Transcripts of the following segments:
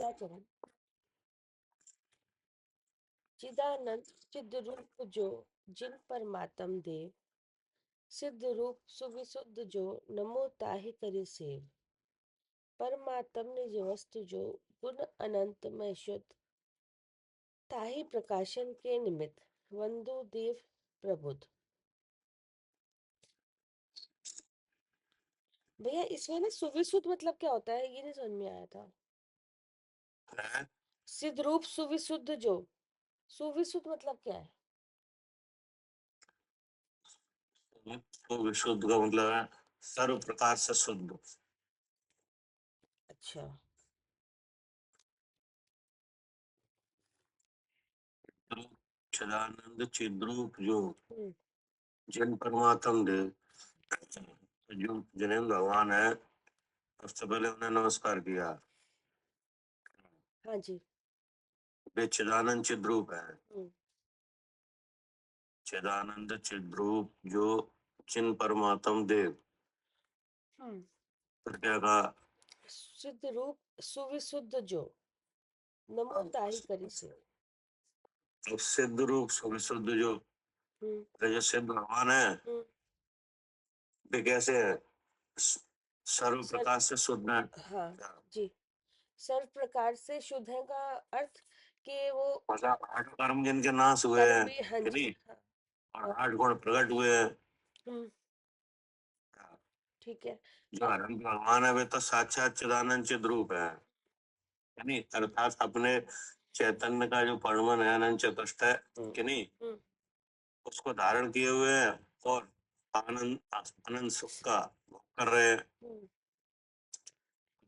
क्या चरण? चिदानंद चिद्रूप जो जिन परमात्म देव, सिद्ध रूप सुविशुद्ध जो नमो ताहि करि सेव। परमात्म निज वस्तु जो गुण अनंत में शुद्ध, ताहि प्रकाशन के निमित्त वंदु देव प्रबुद्ध। भैया इसमें ना सुविशुद्ध मतलब क्या होता है, ये नहीं समझ में आया था। सिद्ध रूप सुविशुद्ध जो, सुविशुद्ध मतलब क्या है? तो विशुद्ध का मतलब है सर्व प्रकार से शुद्ध। अच्छा, चिदानंद चिद्रूप जो हम्म, जिन परमात्म देव, जो जिन्हें भगवान है, सबसे पहले उन्हें नमस्कार किया। हाँ जी, वे चिदानंद चिद्रूप है। हम्म, चिदानंद चिद्रूप जो जिन परमात्म देव, हम्म, फिर क्या कहा? सिद्ध रूप सुविशुद्ध जो नमो ताहि करि सेव। अब सिद्ध रूप विशुद्ध जो, हम्म, जो सिद्ध भगवान है, हम्म, वे कैसे है? सर्व सर्व, प्रकार से शुद्ध है। हाँ जी, सर्व प्रकार से शुद्ध है का अर्थ कि वो मतलब 8 कर्म जिनके नाश हुए कर्म हैं, भी, हाँ कि जी, नहीं? हाँ, और हाँ, 8 गुण प्रकट हुए हैं। हम्म, ठीक है। जो अब अनंत भगवान है वे तो साक्षात चिदानंद चिद रूप है, यानी अर्थात अपने चैतन्य का जो परिमाण है अनंत चतुष्ट है, कि नहीं, हम्म, उसको धारण किए हुए हैं और आनंद अनंत सुख का भोग कर रहे हैं। हम्म,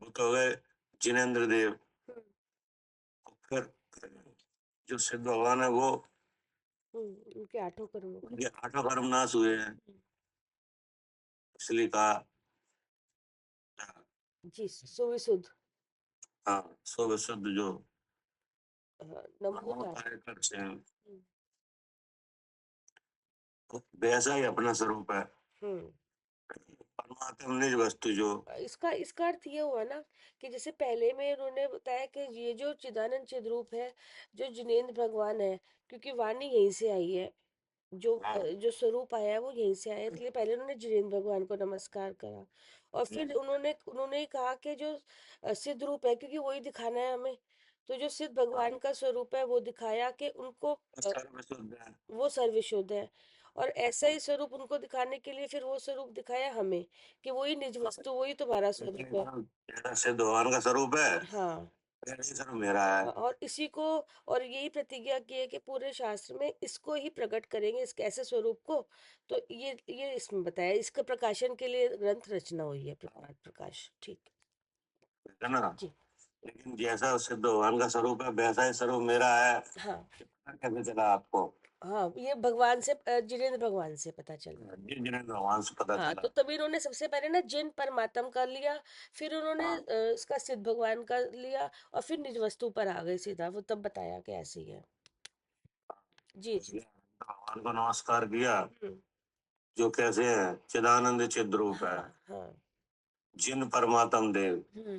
वो तो हो गए जिनेन्द्र देव। हम्म, फिर जो सिद्ध भगवान है वो, उनके 8 कर्मों का, उनके 8 कर्म नाश हुए हैं, हम्म, इसलिए कहा। जी सुविशुद्ध, हाँ, सो विशुद्ध जो हाँ, नमो ताहि, कार्य करते हैं, हम्म, वैसा ही अपना स्वरूप है। हम्म। परमात्मा निज वस्तु जो, इसका अर्थ ये हुआ ना कि जैसे पहले में उन्होंने बताया कि ये जो चिदानंद चिद्रूप है, जो जिनेन्द्र भगवान है, क्योंकि वाणी यहीं से आई है, जो स्वरूप आया है वो यहीं से आया है, इसलिए पहले उन्होंने जिनेन्द्र भगवान को नमस्कार करा। और फिर उन्होंने ही कहा कि जो सिद्ध रूप है, क्योंकि वही दिखाना है हमें, तो जो सिद्ध भगवान का स्वरूप है वो दिखाया कि उनको सर्वशुद्ध है। वो सर्वशुद्ध है। और ऐसा ही स्वरूप उनको दिखाने के लिए फिर वो स्वरूप दिखाया हमें कि वही निज वस्तु, वही तुम्हारा स्वरूप है। तेरा सिद्ध भगवान का स्वरूप है, हाँ, तेरा ही स्वरूप मेरा है। और इसी को, और यही प्रतिज्ञा की है कि पूरे शास्त्र में इसको ही प्रकट करेंगे, इस ऐसे स्वरूप को। तो ये इसमें बताया, इसके प्रकाशन के लिए ग्रंथ रचना हुई है, प्रकाश प्रकाश, ठीक है ना? जी। लेकिन जैसा सिद्ध भगवान का स्वरूप है वैसा ही स्वरूप मेरा है, हाँ, कैसे चला आपको? हाँ, ये भगवान से जिनेन्द्र भगवान से पता चला। जिन जिन भगवान से पता हाँ, तो चला। तभी इन्होंने सबसे पहले ना जिन परमात्म का लिया, फिर उन्होंने इसका सिद्ध भगवान का लिया, और फिर निज वस्तु पर आ गए सीधा, वो तब बताया कि ऐसे ही है। जी जी, भगवान को नमस्कार किया, हम्म, जो कैसे है? चिदानंद चिद रूप है। हाँ हाँ, जिन परमात्म देव, हम्म,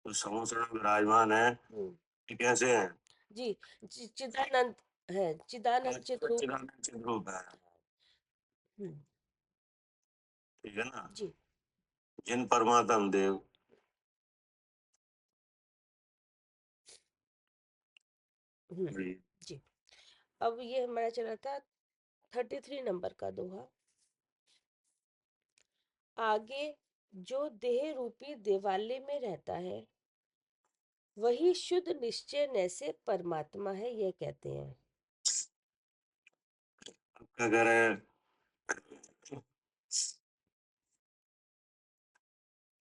जो समुद्र में विराजमान है, हम्म, ये कैसे है? जी, चिदानंद है, चिदानंद चित रूप है। चिदानंद चिद रूप है, हम्म, ठीक है ना? जी, जिन परमात्म देव, हम्म, जी। अब ये हमारा चला था 33 नंबर का दोहा। आगे जो देह रूपी दिवाले में रहता है, वही शुद्ध निश्चय न से परमात्मा है, यह कहते हैं। क्या कह रहे हैं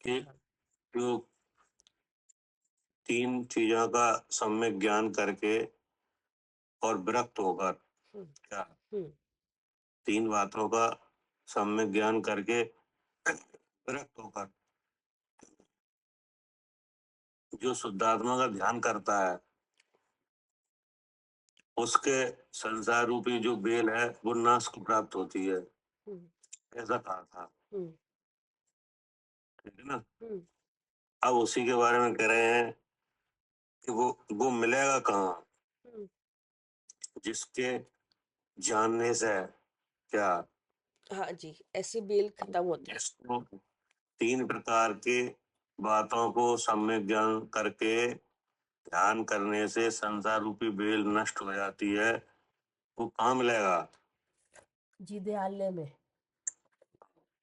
कि हाँ, जो 3 चीजों का सम्यक ज्ञान करके और विरक्त होकर, हम्म, क्या हम्म, 3 बातों का सम्यक ज्ञान करके विरक्त होकर जो शुद्धात्मा का ध्यान करता है, उसके संसार रूपी जो बेल है वो नाश को प्राप्त होती है, हम्म, ऐसा कहा था, हम्म, ठीक है ना? हम्म, अब उसी के बारे में कह रहे हैं कि वो मिलेगा कहाँ, हम्म, जिसके जानने से क्या, हाँ जी, ऐसी बेल खत्म होता है। जिसको 3 प्रकार की बातों को सम्यक ज्ञान करके ध्यान करने से संसार रूपी बेल नष्ट हो जाती है, वो कहाँ मिलेगा। जी, दयालय में।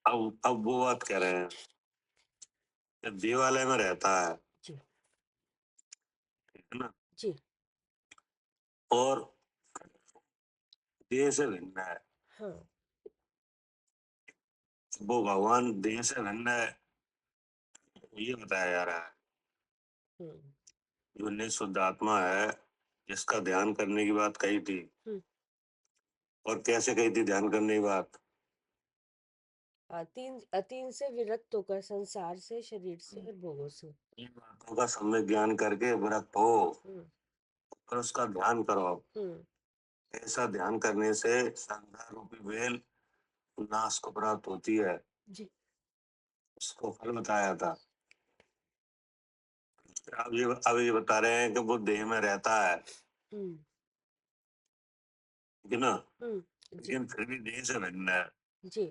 अब वो बात कह रहे हैं कि देवालय में रहता है, जी। ठीक है ना, जी। और देह से भिन्न है। हाँ। वो भगवान देह से भिन्न है, ये बताया जा रहा है। हम्म। जो निःशुद्ध आत्मा है, जिसका ध्यान करने की बात कही थी, हम्म। और कैसे कही थी ध्यान करने की बात। तीन से विरक्त होकर, संसार से, शरीर से और भोगों से। इन बातों का सम्यक ज्ञान करके विरक्त हो हम्म। और उसका ध्यान करो। हम्म। ऐसा ध्यान करने से संसार रूपी बेल नाश को प्राप्त होती है। जी। उसको फल बताया था। अब ये बता रहे हैं कि वो देह में रहता है, हम्म। ठीक है ना, जी। लेकिन फिर भी देह से भिन्न है। जी।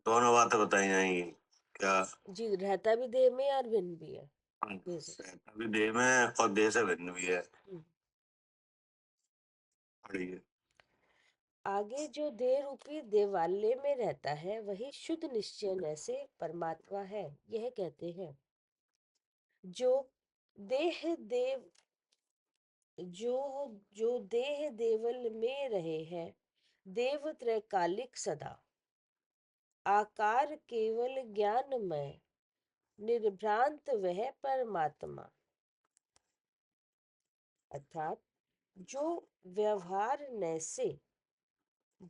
दोनों बातें बताई जाएंगी क्या। जी, रहता भी देह में और भिन्न भी है देह से। रहता भी देह में है और देह से भिन्न भी है। हम्म। पढ़िए। आगे जो देह रूपी देवालय में रहता है वही शुद्ध निश्चय से परमात्मा है, यह कहते हैं। जो देह देव जो जो देह देवल में रहे हैं, देव त्रैकालिक सदा, आकार केवल ज्ञानमय, निर्भ्रांत वह परमात्मा। अर्थात जो व्यवहार न से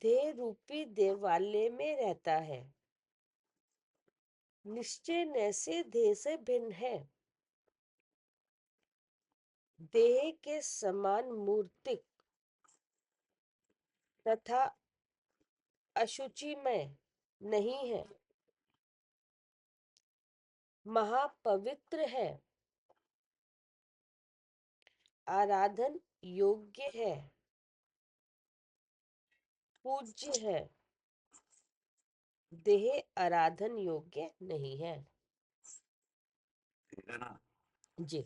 देह रूपी देवालय में रहता है, निश्चय न से देह से भिन्न है, देह के समान मूर्तिक तथा अशुचिमय नहीं है, महापवित्र है, आराधन योग्य है, पूज्य है, देह आराधन योग्य नहीं है। ठीक है ना। जी।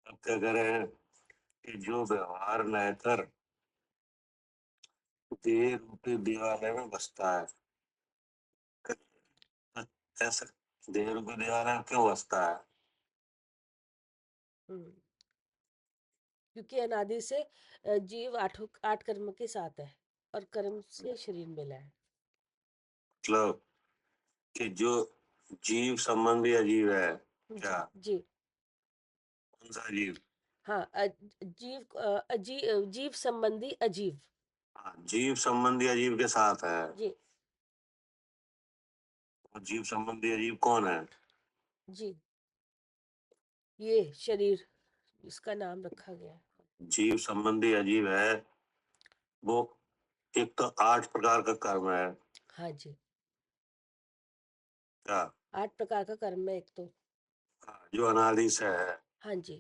अब क्या करें कि जो व्यवहार न कर देह रूपी देवालय में बसता है, ऐसा देह रूपी देवालय में क्यों बसता है। हम्म। क्योंकि अनादि से जीव आठ कर्म के साथ है और कर्म से शरीर मिला है। मतलब कि जो जीव संबंधी अजीव है, जी। क्या, जी। कौन सा जीव। हाँ, जीव संबंधी अजीव। हाँ, जीव संबंधी अजीव के साथ है। जी। और जीव संबंधी अजीव कौन है। जी, ये शरीर, इसका नाम रखा गया है। जीव संबंधी अजीव है वो, एक तो 8 प्रकार का कर्म है, हाँ जी, क्या, 8 प्रकार का कर्म है एक तो। हाँ, जो अनादि से है। हाँ जी।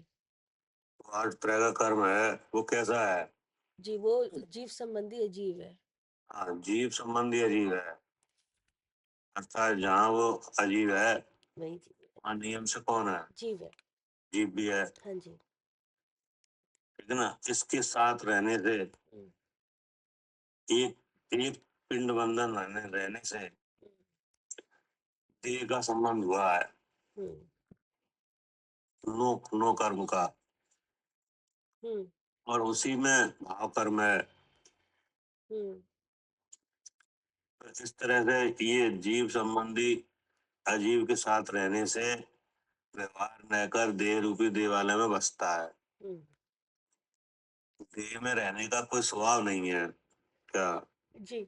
वो 8 तरह का कर्म है, वो कैसा है। जी, वो जीव संबंधी अजीव है। हाँ, जीव संबंधी अजीव है, अर्थात जहाँ वो अजीव है वही जीव है। वहाँ नियम से कौन है, जीव है। जीव भी है, हाँ जी। ठीक है ना। इसके साथ रहने से, हम्म। एक एक पिंड बंधन रहने से देह का संबंध हुआ है, हम्म। नो नो कर्म का, हम्म। और उसी में भाव कर्म है। हम्म। तो इस तरह से ये जीव संबंधी अजीव के साथ रहने से व्यवहार न कर देह रूपी देवालय में बसता है। हम्म। देह में रहने का कोई स्वभाव नहीं है, क्या, जी।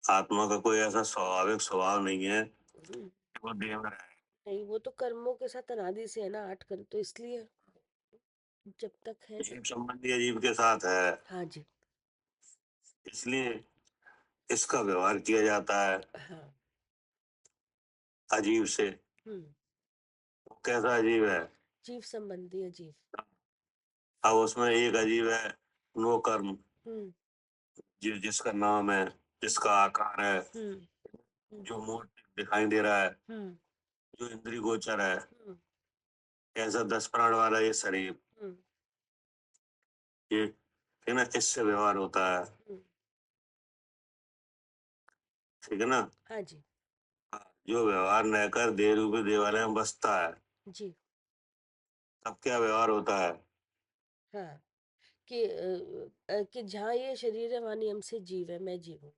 आत्मा का कोई ऐसा स्वाभाविक स्वभाव नहीं है हम्म। कि वो देह में रहे। नहीं, वो तो कर्मों के साथ अनादि से है ना, 8 कर्म, तो इसलिए जब तक है जीव तब। संबंधी अजीव के साथ है, हाँ जी। इसलिए इसका व्यवहार किया जाता है हाँ। अजीव से। हम्म। वो कैसा अजीव है, जीव संबंधी अजीब। अब उसमें एक अजीब है नो कर्म, हम्म। जिसका नाम है, जिसका आकार है, हम्म। हम्म। जो मूर्त दिखाई दे रहा है, हम्म। जो इंद्रिय गोचर है, हम्म। ऐसा 10 प्राण वाला ये शरीर, हम्म। ये है ना, इससे व्यवहार होता है। हम्म। ठीक है ना। हाँ जी। हाँ, जो व्यवहार न कर देह रूपी देवालय में बसता है, जी। तब क्या व्यवहार होता है। हाँ, कि जहाँ ये शरीर है वहाँ नियम से जीव है, मैं जीव हूँ।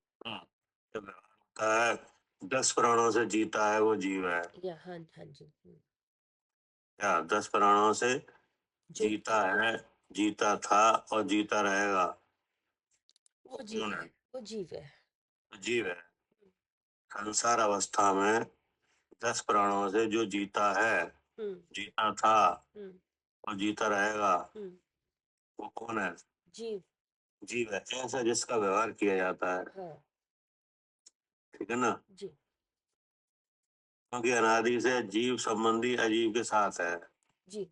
जो व्यवहार होता है 10 प्राणों से जीता है वो जीव है। या हाँ हाँ जी। क्या 10 प्राणों से जो जीता है, जीता था और जीता रहेगा। वो जीव कौन है। है, वो जीव है। जीव है। संसार अवस्था में 10 प्राणों से जो जीता है, हम्म। जीता था हम्म। और जीता रहेगा, हम्म। वो कौन है। जीव। जीव है, ऐसा जिसका व्यवहार किया जाता है। हाँ ठीक है ना। जी। क्योंकि अनादि से जीव संबंधी अजीव के साथ है। जी।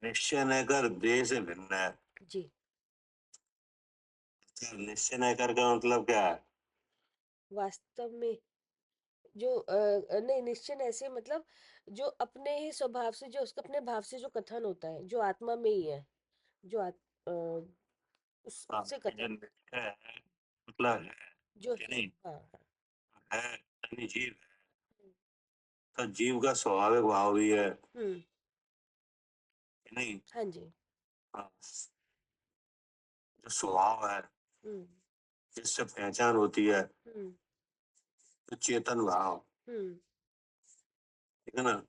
निश्चय न कर देह से भिन्न है। जी। निश्चय न कर का मतलब क्या है। वास्तव में जो नहीं, निश्चय ऐसे मतलब जो अपने ही स्वभाव से, जो उसका अपने भाव से जो कथन होता है, जो आत्मा में ही है, जो अ, हाँ, उससे ये जो कथन निश्चय है मतलब है जो कि है। नहीं, हाँ हाँ। है यानी जीव है। तो जीव का स्वाभाविक भाव भी है हम्म। कि नहीं। हाँ जी। हाँ, जो स्वभाव है, हम्म। जिससे पहचान होती है, हम्म। तो चेतन भाव। हम्म। ठीक है ना।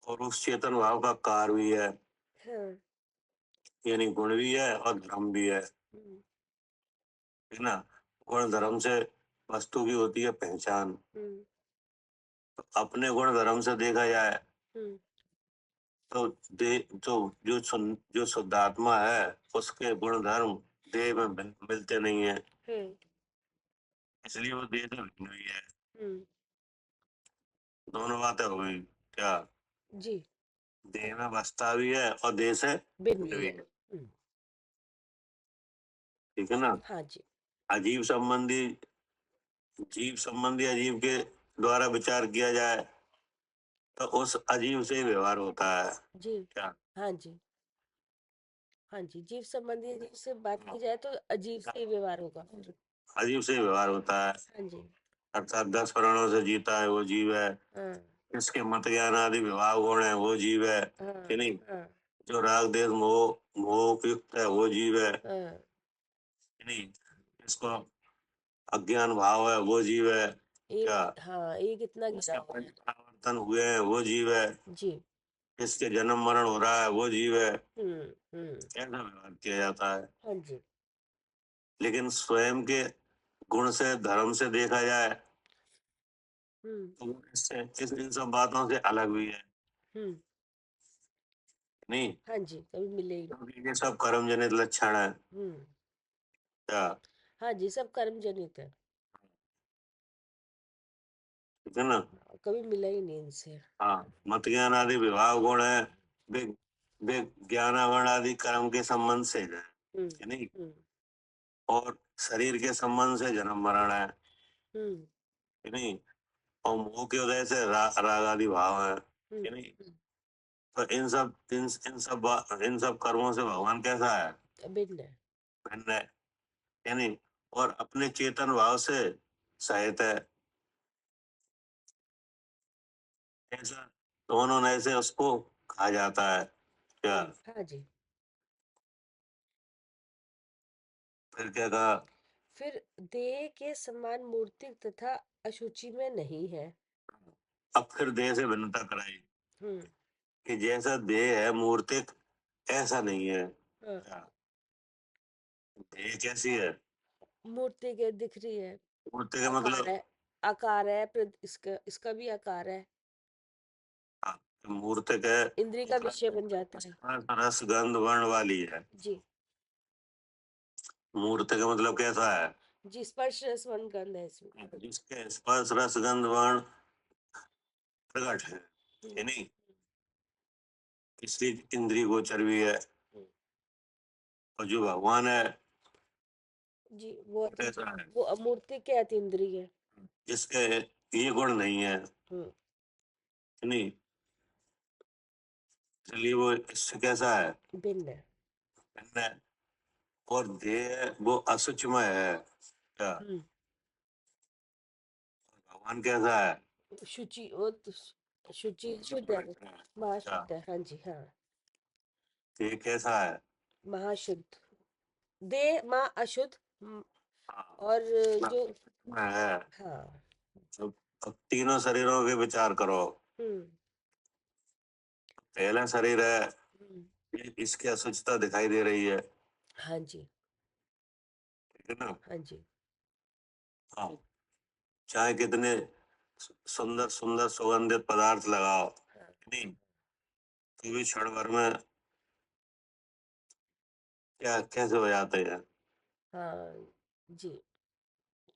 और उस चेतन भाव का कार भी है, हाँ। यानी गुण भी है और धर्म भी है। हम्म। ठीक है ना। गुण धर्म से वस्तु की होती है पहचान। हम्म। तो अपने गुण धर्म से देखा जाए हम्म। तो दे तो जो शुद्धात्मा है उसके गुण धर्म देह में मिलते नहीं है, हम्म। इसलिए वो देह से भिन्न हुई है। हम्म। दोनों बातें हो गई क्या। जी। देह में बसता भी है और देह से बिन भिन्न भी भी है। है। ठीक है ना। हाँ जी। अजीब संबंधी, जीव संबंधी अजीब के द्वारा विचार किया जाए तो उस अजीब से ही व्यवहार होता है। जी। क्या। हाँ जी। हाँ जी, जीव संबंधी अजीब से बात की जाए तो अजीब से ही व्यवहार होगा। अजीब से ही व्यवहार होता है। हाँ जी। अर्थात 10 प्राणों से जीता है वो जीव है। हाँ इसके मत ज्ञान आदि विभाग गुण है वो जीव है हाँ कि नहीं। हाँ जो राग देश मोह मोह युक्त है वो जीव है हाँ। कि नहीं। इसको अज्ञान भाव है वो जीव है। क्या। एक, हाँ, एक इतना गिरा इसके हुआ पंच है। परावर्तन हुए हैं वो जीव है। जी। इसके जन्म मरण हो रहा है वो जीव है। हम्म। हम्म। ऐसा व्यवहार किया जाता है। हाँ जी। लेकिन स्वयं के गुण से धर्म से देखा जाए हम्म। तो वो इससे इन सब बातों से अलग भी है हम्म। नहीं। हाँ जी, कभी मिले ही नहीं। क्योंकि ये सब कर्म जनित लक्षण है। हम्म। क्या। हाँ जी, सब कर्म जनित है। ठीक है ना। कभी मिला ही नहीं इनसे। हाँ, मत ज्ञान आदि विभाग गुण है, वे वे ज्ञानावरण आदि कर्म के संबंध से है हम्म। कि नहीं। हम्म। और शरीर के संबंध से जन्म मरण है हम्म। कि नहीं। और मोह के उदय से राग आदि भाव है हम्म। कि नहीं। तो इन सब कर्मों से भगवान कैसा है, भिन्न है। भिन्न है कि नहीं। और अपने चेतन भाव से सहित है। ऐसा दोनों नए से उसको कहा जाता है। क्या। हाँ जी। फिर क्या कहा। फिर देह के समान मूर्तिक तथा अशुचि में नहीं है। अब फिर देह से भिन्नता कराई हम्म। कि जैसा देह है मूर्तिक ऐसा नहीं है। हाँ, क्या। देह कैसी है। मूर्ति के दिख रही है। मूर्ति का आकार मतलब। है। आकार है, इसका इसका भी आकार है। हाँ, मूर्तिक है इंद्री का विषय बन जाता है। रस गंध वर्ण वाली है। जी। मूर्ति का मतलब कैसा है। जी, स्पर्श रस गंध है इसमें। जिसके स्पर्श रस गंध वर्ण प्रकट है। है नहीं, इसलिए इंद्रिय गोचर भी है। और जो भगवान है जी वो कैसा है, वो अमूर्त के अतीन्द्रिय है। जिसके ये गुण नहीं है, हम्म, नहीं, इसलिए वो इससे कैसा है, भिन्न है। भिन्न है। और देह वो असुचमय है क्या, हम्म, भगवान कैसा है, शुचि वो तो शुचि शुद्ध है, पवित्र है क्या, महाशुद्ध है, हाँ जी हाँ। देह कैसा है, महाशुद्ध, देह माँ अशुद्ध। हाँ, और ना, जो, में है। हाँ। अब तीनों शरीरों के विचार करो, हम्म, पहला शरीर है, हम्म, इसकी असुचिता दिखाई दे रही है, हाँ जी ठीक है ना। हाँ जी। हाँ, चाहे कितने सुंदर सुंदर सुगंधित पदार्थ लगाओ, हाँ नहीं, तो भी क्षण भर में क्या कैसे हो जाते हैं, हाँ जी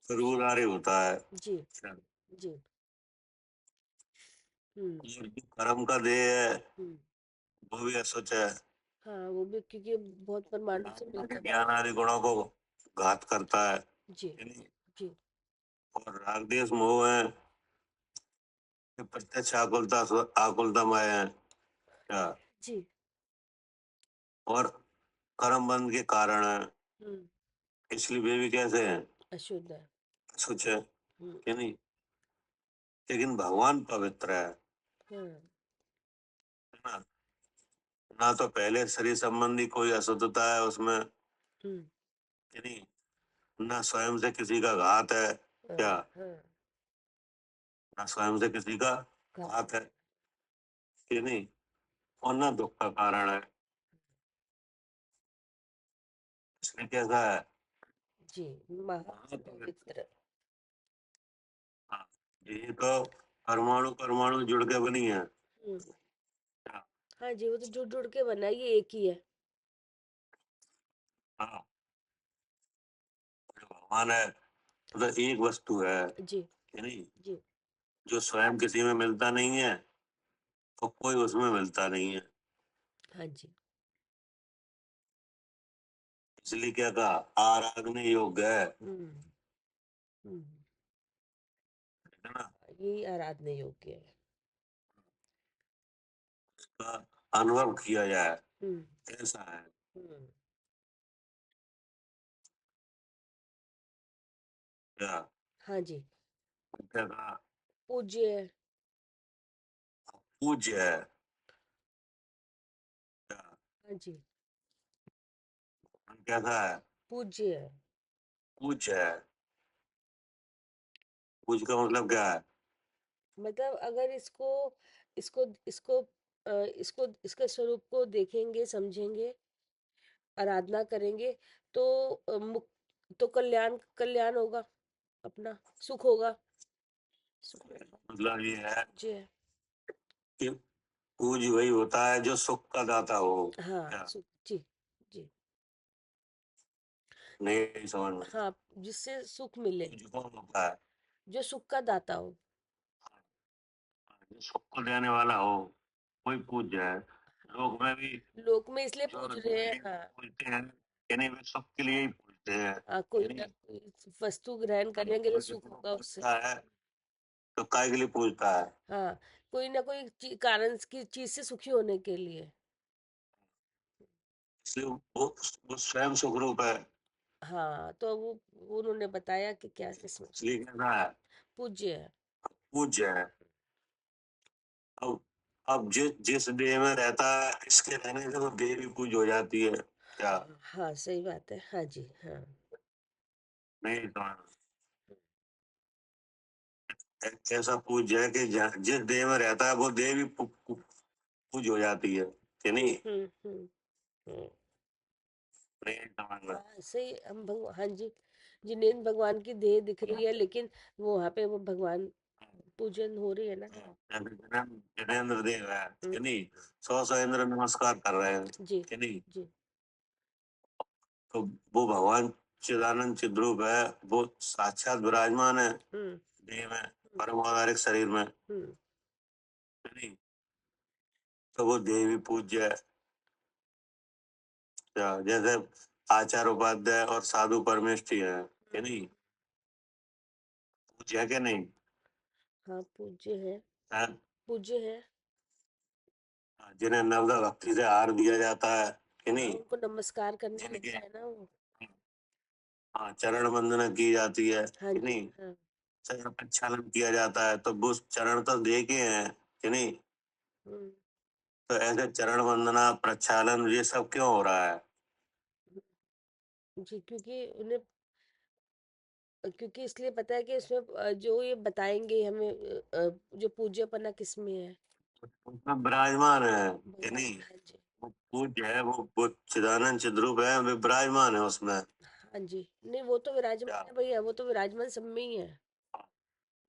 फिर होता है। जी जी। हम्म, और जो कर्म का देह है हम्म, वो भी असुच है, हाँ वो भी क्योंकि बहुत परमाणु से मिलकर ज्ञान बना आदि गुणों को घात करता है, है। जी यानी, जी और राग देश मोह है, ये प्रत्यक्ष आकुलता आकुलतामय है क्या, जी। और कर्म बंध के कारण है, हम्म, इसलिए वे भी कैसे हैं, अशुद्ध है। असुच है, हम्म, कि नहीं। लेकिन भगवान पवित्र हाँ है ना, ना तो पहले शरीर संबंधी कोई अशुद्धता है उसमें, हम्म, कि नहीं, ना स्वयं से किसी का घात है हाँ क्या, हाँ ना स्वयं से किसी का घात घात है। है, कि नहीं, और ना दुख का कारण है, इसलिए कैसा है, जी महापवित्र। महापवित्र। हाँ, ये तो परमाणु परमाणु जुड़ के बनी है हम्म, क्या? हाँ जी वो तो जुड़ जुड़ के बना है, ये एक ही है। हाँ, जो भगवान है वो तो एक वस्तु है, जी कि नहीं, जी जो स्वयं किसी में मिलता नहीं है तो कोई उसमें मिलता नहीं है, हाँ जी। इसलिए क्या कहा, आराधने योग्य हम्म, हम्म, है ना, यही आराधने योग्य है। उसका अनुभव किया जाए, हम्म, कैसा है हम्म, क्या, हाँ जी। क्या कहा, पूज्य है। पूज्य है क्या, हाँ जी कैसा है, पूज्य है। पूज्य है, पूज्य का मतलब क्या है, मतलब अगर इसको इसको इसको इसको इसके स्वरूप को देखेंगे समझेंगे, आराधना करेंगे, तो तो कल्याण कल्याण होगा, अपना सुख होगा। सुख मतलब ये है जी है। कि पूज्य वही होता है जो सुख का दाता हो हाँ क्या, सुख जी जी। नहीं समझ में, हाँ जिससे सुख मिले, पूज्य कौन होता है, जो सुख का दाता हो। जो सुख को देने वाला हो कोई पूज्य है, लोग में भी लोक में इसलिए जो पूज रहे हैं, हाँ। पूजते हैं, यानी वे सुख के लिए ही पूजते हैं, हाँ कोई ना यानी कोई वस्तु ग्रहण करेंगे तो कोई सुख किसी को होगा उससे। पूजता है तो काय के लिए पूजता है, हाँ कोई ना कोई कारण की चीज से सुखी होने के लिए। इसलिए वो स्वयं सुख रूप है, हाँ तो वो उन्होंने बताया कि क्या इसमें इसलिए कहना है पूज्य है। पूज्य है। अब अब जिस देह में रहता है इसके रहने से वो देह भी पूज्य हो जाती है क्या, हाँ हाँ सही बात है, हाँ जी हाँ। नहीं तो ऐसा पूज्य है कि जिस देह में रहता है वो देह भी पूज्य हो जाती है, कि नहीं, हम्म। नहीं समझना, हाँ सही, हम भगवान, हाँ जी, जिनेंद्र भगवान की देह दिख रही है, लेकिन वो वहां पे वो भगवान पूजन हो रही है ना। जैसे जिनेंद्र देव है, हम्म, कि नहीं, सौ सौ इंद्र नमस्कार कर रहे हैं, जी कि नहीं, जी तो वो भगवान चिदानंद चिद्रूप है, वो साक्षात विराजमान है हम्म देह में, हम्म परम औदारिक शरीर में, हम्म है नहीं, तो वो देवी पूज्य है। जैसे आचार्य उपाध्याय और साधु परमेष्ठी है कि नहीं, पूज्य है कि नहीं? हाँ पूज्य है। है? पूज्य है। जिन्हें नवदा भक्ति से हार दिया जाता है कि हाँ नहीं, उनको नमस्कार करने जिनके लगता है ना वो। हाँ चरण वंदना की जाती है हाँ कि जी नहीं, हाँ। चरण प्रक्षालन किया जाता है, तो वो चरण तो देखे हैं कि नहीं। हम्म, तो ऐसे चरण वंदना प्रक्षालन ये सब क्यों हो रहा है? जी क्योंकि उन्हें, क्योंकि इसलिए पता है कि इसमें जो ये बताएंगे हमें जो पूज्यपना किसमें है। उसमें विराजमान है कि भगवान, नहीं, हाँ जी। वो पूज्य है, वो चिदानंद चिद्रूप है, वे विराजमान है उसमें। हाँ जी, नहीं वो तो क्या विराजमान है भैया, वो तो विराजमान सब में ही है।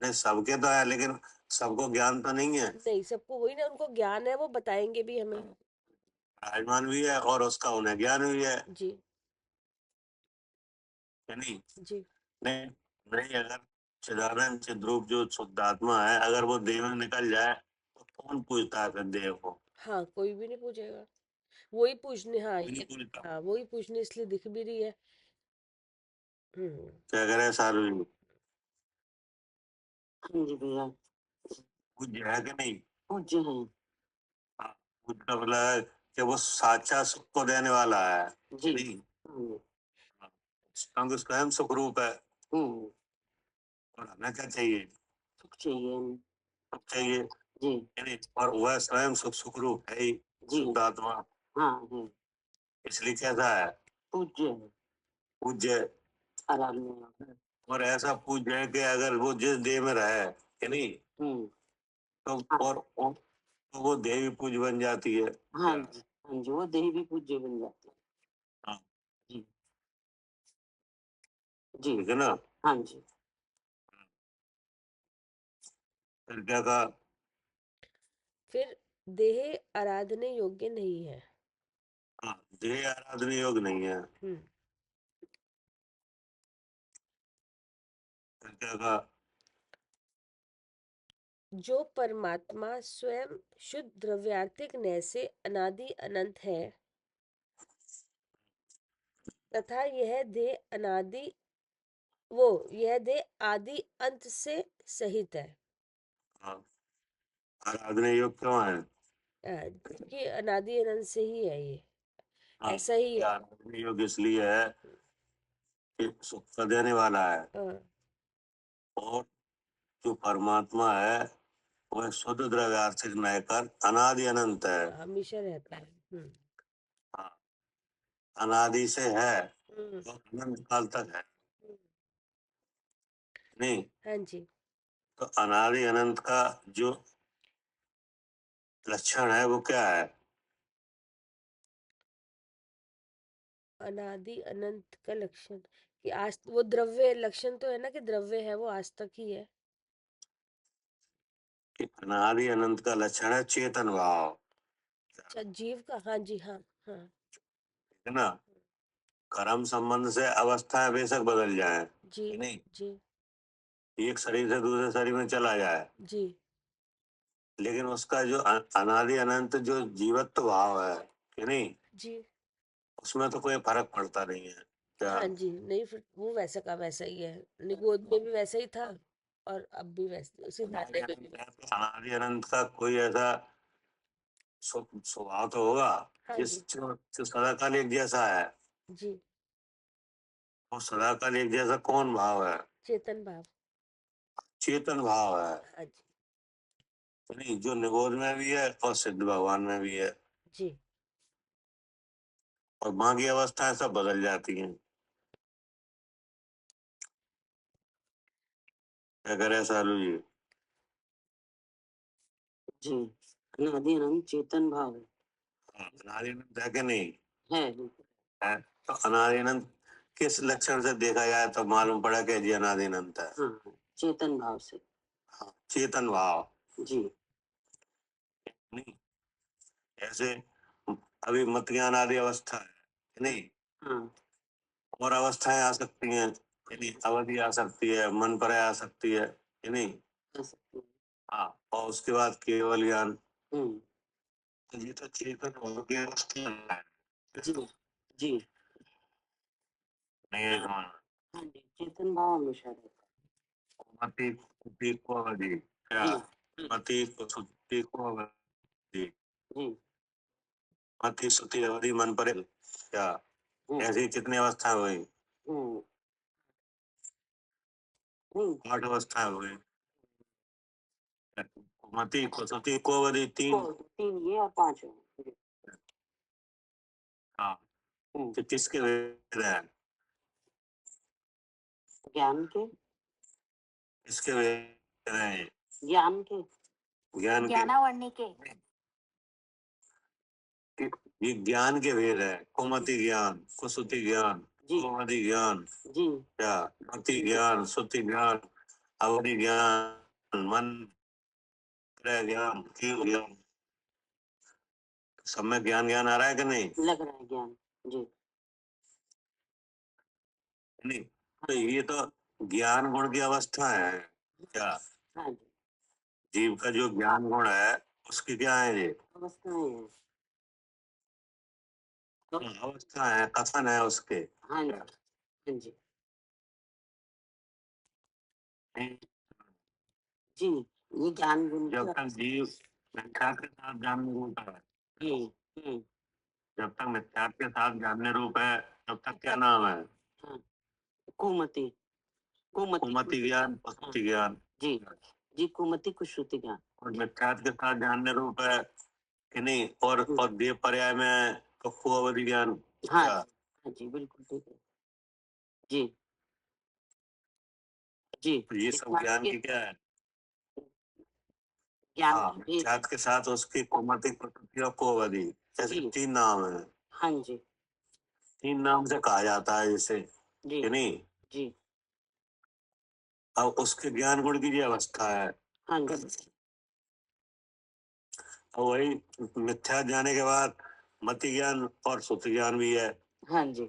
नहीं, सबके तो है लेकिन सबको ज्ञान तो नहीं है। नहीं सबको वही ना, उनको ज्ञान है, वो बताएंगे भी हमें। विराजमान भी है और उसका उन्हें ज्ञान भी है जी कि नहीं। जी। नहीं, नहीं, अगर चिदानंद चिद्रूप जो शुद्धात्मा है, अगर वो देह में निकल जाए तो कौन पूछता है फिर देह को? हाँ कोई भी नहीं पूछेगा। वही पूछने, हाँ कोई नहीं ये, पूछता। हाँ वही पूछने इसलिए दिख भी रही है। हम्म। क्या करे सारू जी, हाँ जी भैया। पूज्य है कि नहीं? पूज्य है। हाँ, पूज्य का मतलब है कि वो साक्षात सुख को देने वाला है कि जी। नहीं। हाँ, क्योंकि स्वयं सुख रूप है। हम्म। और हमें क्या चाहिए? सुख चाहिए हमें। सुख चाहिए जी। कि नहीं, और वह स्वयं सुख सुख रूप है ही, जी। शुद्धात्मा। हाँ हाँ। इसलिए कैसा है? पूज्य है। पूज्य। आराधनीय। और ऐसा पूज्य है कि अगर वो जिस देह में रहे कि नहीं, हम्म। तो हाँ। तो वो देवी पूज बन जाती है। हाँ क्या? जी हाँ जी, वो देह भी पूज्य बन जाता है। हाँ, जी। जी। ठीक है ना। हाँ जी। फिर क्या कहा? फिर देह आराधने योग्य नहीं है। हाँ, देह आराधना योग नहीं है। हम्म। फिर क्या कहा? जो परमात्मा स्वयं शुद्ध द्रव्यार्थिक न्याय से अनादि अनंत है, तथा यह देह आदि अंत से सहित है। हाँ, आराधना योग क्यों है? क्योंकि अनादि अनंत से ही है ये, हाँ, ऐसा ही ये है। आराधना योग इसलिए है कि सुख का देने वाला है। हाँ, और जो परमात्मा है वह शुद्ध द्रव्यार्थिक न्याय कर अनादि अनंत है। हमेशा रहता है। हाँ, अनादि से है हम्म, तो अनंत काल तक है हम्म, नहीं। हाँ जी। तो अनादि अनंत का जो लक्षण है वो क्या है? अनादि अनंत का लक्षण, कि आज वो द्रव्य लक्षण तो है ना, कि द्रव्य है वो आज तक ही है। कि अनादि अनंत का लक्षण है चेतन भाव, अच्छा जीव का, हाँ जी हाँ। हाँ है ना। कर्म संबंध से अवस्थाएं बेशक बदल जाएं जी कि नहीं, जी एक शरीर से दूसरे शरीर में चला जाए, जी लेकिन उसका जो अनादि अनंत जो जीवत्व भाव है कि नहीं, जी। उसमें तो कोई फर्क पड़ता नहीं है। क्या? हाँ जी, नहीं फिर वो वैसा का वैसा ही है, निगोद में भी वैसा ही था और अब भी वैसे उसी अनादि नाते में अनंत भी। है तो अनादि अनंत का कोई ऐसा स्वभाव तो होगा हाँ जिस जी जो सदाकाल एक जैसा है। जी। वो सदाकाल एक जैसा कौन भाव है? चेतन भाव। चेतन भाव है, हाँ जी नहीं, जो निगोद में भी है और सिद्ध भगवान में भी है। जी। और बाकी अवस्थाएं सब बदल जाती हैं। क्या करे सालू जी? जी, अनादि अनंत चेतन भाव हाँ, अनादि अनंत है कि नहीं? है। है। तो अनादि अनंत किस लक्षण से देखा जाए तो मालूम पड़ा कि जी अनादि अनंत है? हाँ, चेतन भाव से। हाँ, चेतन भाव। जी नहीं, ऐसे अभी मत ज्ञान आदि अवस्था है कि नहीं, हाँ। और अवस्थाएं आ सकती हैं कि नहीं, अवधि आ सकती है, मन पर आ सकती है कि नहीं। आ सकते हैं। हाँ, और उसके बाद केवल ज्ञान। हम्म। ये तो चेतन हो गया है। जी जी नहीं है कौन? हाँ जी, चेतन भाव हमेशा रहता मति कुति को अवधि है। क्या? जी मति सुति को अवधि, जी मति सुति अवधि मन पर क्या? हम्म ऐसी कितनी अवस्थाएं हुई? हम्म हम्म 8 अवस्थाएं हुई। मति को सुति को अवधि 3। को 3 ये और 5 है। जी हाँ, हम्म तो किसके वेद है? ज्ञान के किसके वेद है? ज्ञान के ज्ञान के। ज्ञानावरणी के। ये ज्ञान के वेद है। कुमति ज्ञान, कुसुति ज्ञान, जी कुमति ज्ञान, जी क्या? मति ज्ञान, सुति ज्ञान, अवधि ज्ञान, मन त्रय ज्ञान, जीव ज्ञान। सब में ज्ञान ज्ञान आ रहा है कि नहीं? लग रहा है ज्ञान। जी नहीं, तो ये तो ज्ञान गुण की अवस्था है क्या? हाँ जी जीव का जो ज्ञान गुण है उसकी क्या है ये? अवस्थाएं हैं। तो अवस्था है, कथन है उसके। हाँ जी हाँ जी नहीं, जी ये ज्ञान गुण की जब तक जीव मिथ्या के साथ जानने रूप है, हम्म हम्म जब तक मिथ्या के साथ जानने रूप है तब तक क्या नाम है? हाँ कुमति कुमति कुमति ज्ञान, हाँ पशुति ज्ञान। जी जी कुमति कुश्रुति ज्ञान। और मिथ्या के साथ जानने रूप है कि नहीं? और देव पर्याय में तो कुअवधि ज्ञान हाँ क्या? हाँ जी बिल्कुल ठीक है। जी जी तो ये सब ज्ञान की क्या है? ज्ञान हाँ, की भेद। मिथ्यात के साथ उसकी कुमति, प्रकृति और कुअवधि, ऐसे जी 3 नाम है। हाँ जी 3 नाम से कहा जाता है इसे जी कि नहीं? जी अब उसके ज्ञान गुण की जो अवस्था है, हाँ जी और वही मिथ्या जाने के बाद मति ज्ञान और सुति ज्ञान भी है, हाँ जी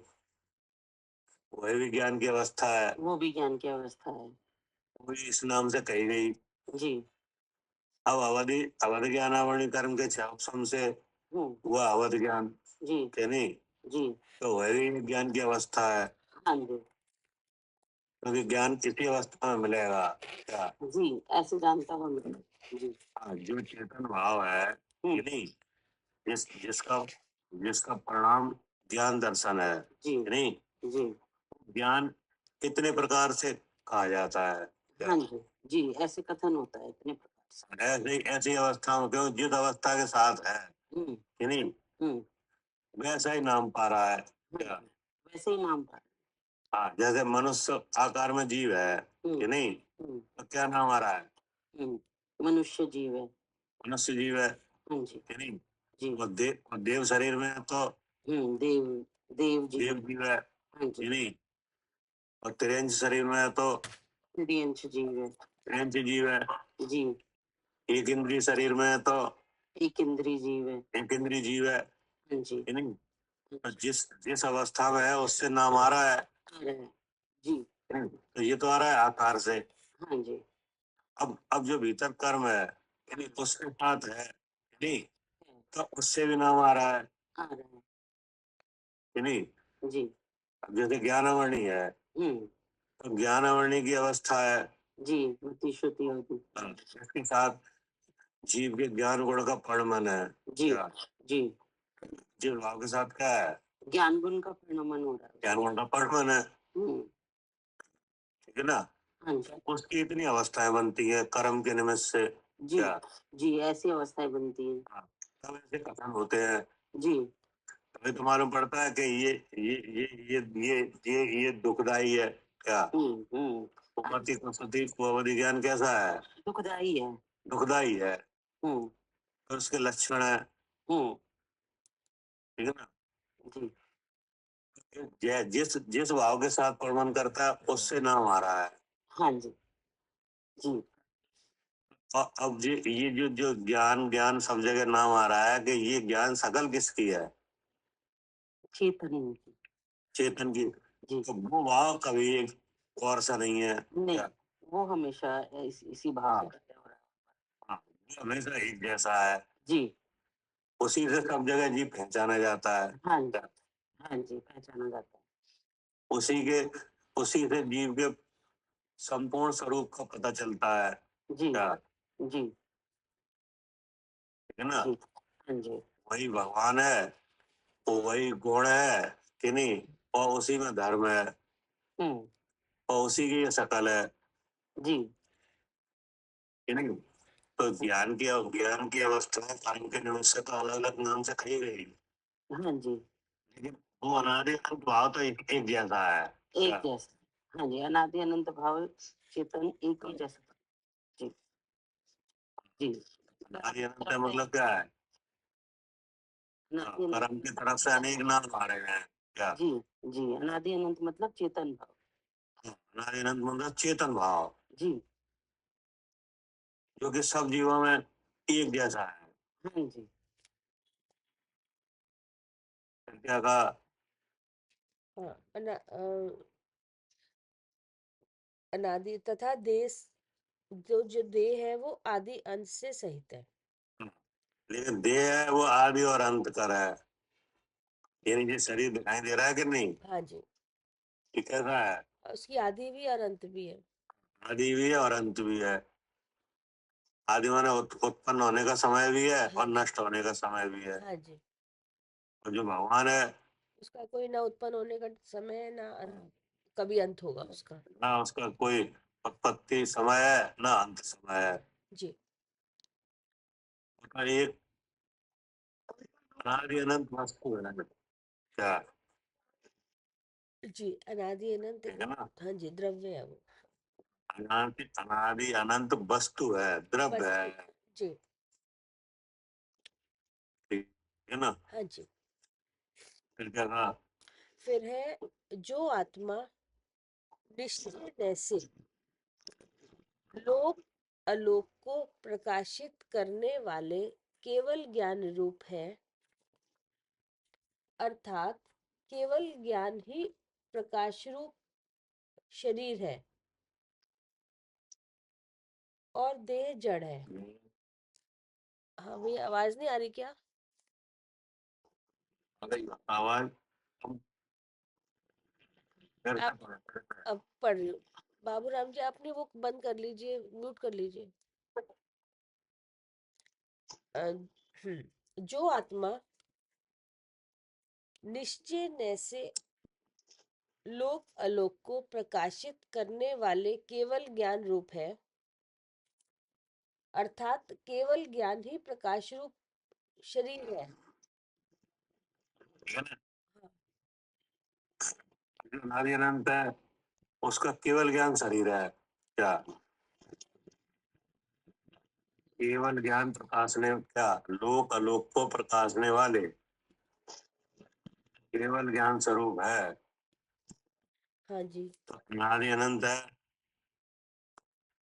वही भी ज्ञान की अवस्था है। वो भी ज्ञान की अवस्था है। वही इस नाम से कही गई। जी अब अवधि अवधि ज्ञानावरणी कर्म के क्षम से हम्म हुआ अवध ज्ञान जी के नहीं? जी तो वही ज्ञान की अवस्था है, हाँ जी क्योंकि ज्ञान किसी अवस्था में मिलेगा क्या? जी ऐसे जानता हूँ मैं। जी हाँ, जो चेतन भाव है कि हम्म नहीं, जिसका जिसका परिणाम ज्ञान दर्शन है जी कि नहीं? जी ज्ञान कितने प्रकार से कहा जाता है क्या? हाँ जी जी ऐसे कथन होता है इतने प्रकार से। ऐसी ऐसी अवस्था में, क्यों जिस अवस्था के साथ है हम्म कि नहीं, हम्म वैसा ही नाम पा रहा है हाँ क्या? जी वैसे ही नाम पर। हाँ, जैसे मनुष्य आकार में जीव है कि नहीं, हम्म तो क्या नाम आ रहा है? मनुष्य जीव है। मनुष्य जीव है हाँ जी कि नहीं? जी और देव शरीर में है तो देव देव जीव। देव जीव है हाँ जी कि नहीं? और त्रियंश शरीर में है तो त्रियंश जीव है। त्रियंश जीव है। जी एक इंद्रिय शरीर में है तो एक इंद्री जीव है। एक इंद्रिय जीव है हाँ जी कि नहीं? हाँ तो जी जिस जिस अवस्था में है उससे नाम आ रहा है आ रहा है। जी कि नहीं? तो ये तो आ रहा है आकार से। हाँ जी अब जो भीतर कर्म है कि नहीं, उसके साथ है कि नहीं, है, तो उससे भी नाम आ रहा है आ रहा है। कि नहीं? जी अब जैसे ज्ञानावरणी है, हम्म तो ज्ञानावरणी की अवस्था है, जी मति श्रुति होती। इसके साथ जीव के ज्ञान गुण का परिणमन है जी क्या? जी जीव भाव के साथ क्या है? ज्ञान गुण का परिणमन हो रहा है ज्ञान उसमें। गुण का परिणमन है, हम्म ठीक है ना? हाँ जी उसकी इतनी अवस्थाएं बनती है कर्म के निमित्त से जी क्या? जी ऐसी अवस्थाएं बनती हैं। हाँ, तब ऐसे कथन होते हैं। जी तभी तो मालूम पड़ता है कि ये दुखदाई है क्या? हाँ उपमति कुसुति कुअवधि ज्ञान कैसा है? दुखदाई है। दुखदाई है। हम्म और उसके लक्षण है, हम्म ठीक है ना? जी जिस जिस भाव के साथ प्रमाण करता है उससे नाम आ रहा है। हाँ जी जी और अब ये जो जो ज्ञान ज्ञान सब जगह नाम आ रहा है कि ये ज्ञान सकल किसकी है? चेतन की। चेतन की। जी तो वो भाव कभी एक और सा नहीं है नहीं क्या? वो हमेशा इसी भाव से हाँ करते हो रहा है। हाँ, वो हमेशा एक जैसा है। जी उसी से सब जगह जीव पहचाना जाता है। हाँ जी, हाँ जी, पहचाना जाता है। उसी से जीव के संपूर्ण स्वरूप का पता चलता है। जी, क्या जी, है ना? जी, हाँ जी, वही भगवान है, तो वही गुण है कि नहीं, और उसी में धर्म है, हुँ, और उसी की ये शकल है जी, कि नहीं। तो ज्ञान की अवस्था कर्म के निमित्त से तो अलग अलग नाम से कही गई, हाँ जी, लेकिन वो अनादि अनंत भाव तो एक जैसा है। एक जैसा। हाँ जी, अनादि अनंत भाव चेतन एक ही जैसा। जी, जी, अनादि अनंत का मतलब क्या है? अनादि अनंत कर्म की तरफ से अनेक नाम आ रहे हैं। क्या? जी, जी, अनादि अनंत मतलब चेतन भाव। अनादि अनंत मतलब चेतन भाव, जी, जो कि सब जीवों में एक जैसा है। हाँ जी, फिर क्या कहा? हाँ, अनादि तथा देश, जो जो देह है वो आदि अंत से सहित है। लेकिन देह है वो आदि और अंत कर है, यानी जो शरीर दिखाई दे रहा है कि नहीं, हाँ जी, ये कैसा है? और उसकी आदि भी और अंत भी है। आदि भी है और अंत भी है। आदि माने उत्पन्न होने का समय भी है हाँ और जी, नष्ट होने का समय भी है। हाँ जी, और जो भगवान है, उसका कोई ना उत्पन्न होने का समय है ना कभी अंत होगा उसका। ना उसका कोई उत्पत्ति समय है ना अंत समय है। जी, उसका एक अनादि अनंत वस्तु है। क्या? जी, अनादि अनंत ठीक है ना? हाँ जी, द्रव्य है वो। अनादि अनंत वस्तु है, द्रव्य वस्तु, है। जी, ठीक है ना? हाँ जी। फिर क्या कहा? फिर है जो आत्मा निश्चय से लोक आलोक को प्रकाशित करने वाले केवल ज्ञान रूप है, अर्थात केवल ज्ञान ही प्रकाश रूप शरीर है और देह जड़ है। हाँ भैया, आवाज नहीं आ रही क्या? आवाज हम फिर से आप अब पढ़ लो। बाबू राम जी, आपने वो बंद कर लीजिए, म्यूट कर लीजिए। जो आत्मा निश्चय न से लोक आलोक को प्रकाशित करने वाले केवल ज्ञान रूप है, अर्थात केवल ज्ञान ही प्रकाश रूप शरीर है। ठीक है ना? हाँ, जो अनादि अनंत है उसका केवल ज्ञान शरीर है। क्या? केवल ज्ञान प्रकाशने, क्या लोक अलोक को प्रकाशने वाले केवल ज्ञान स्वरूप है। हाँ जी, तो अनादि अनंत है।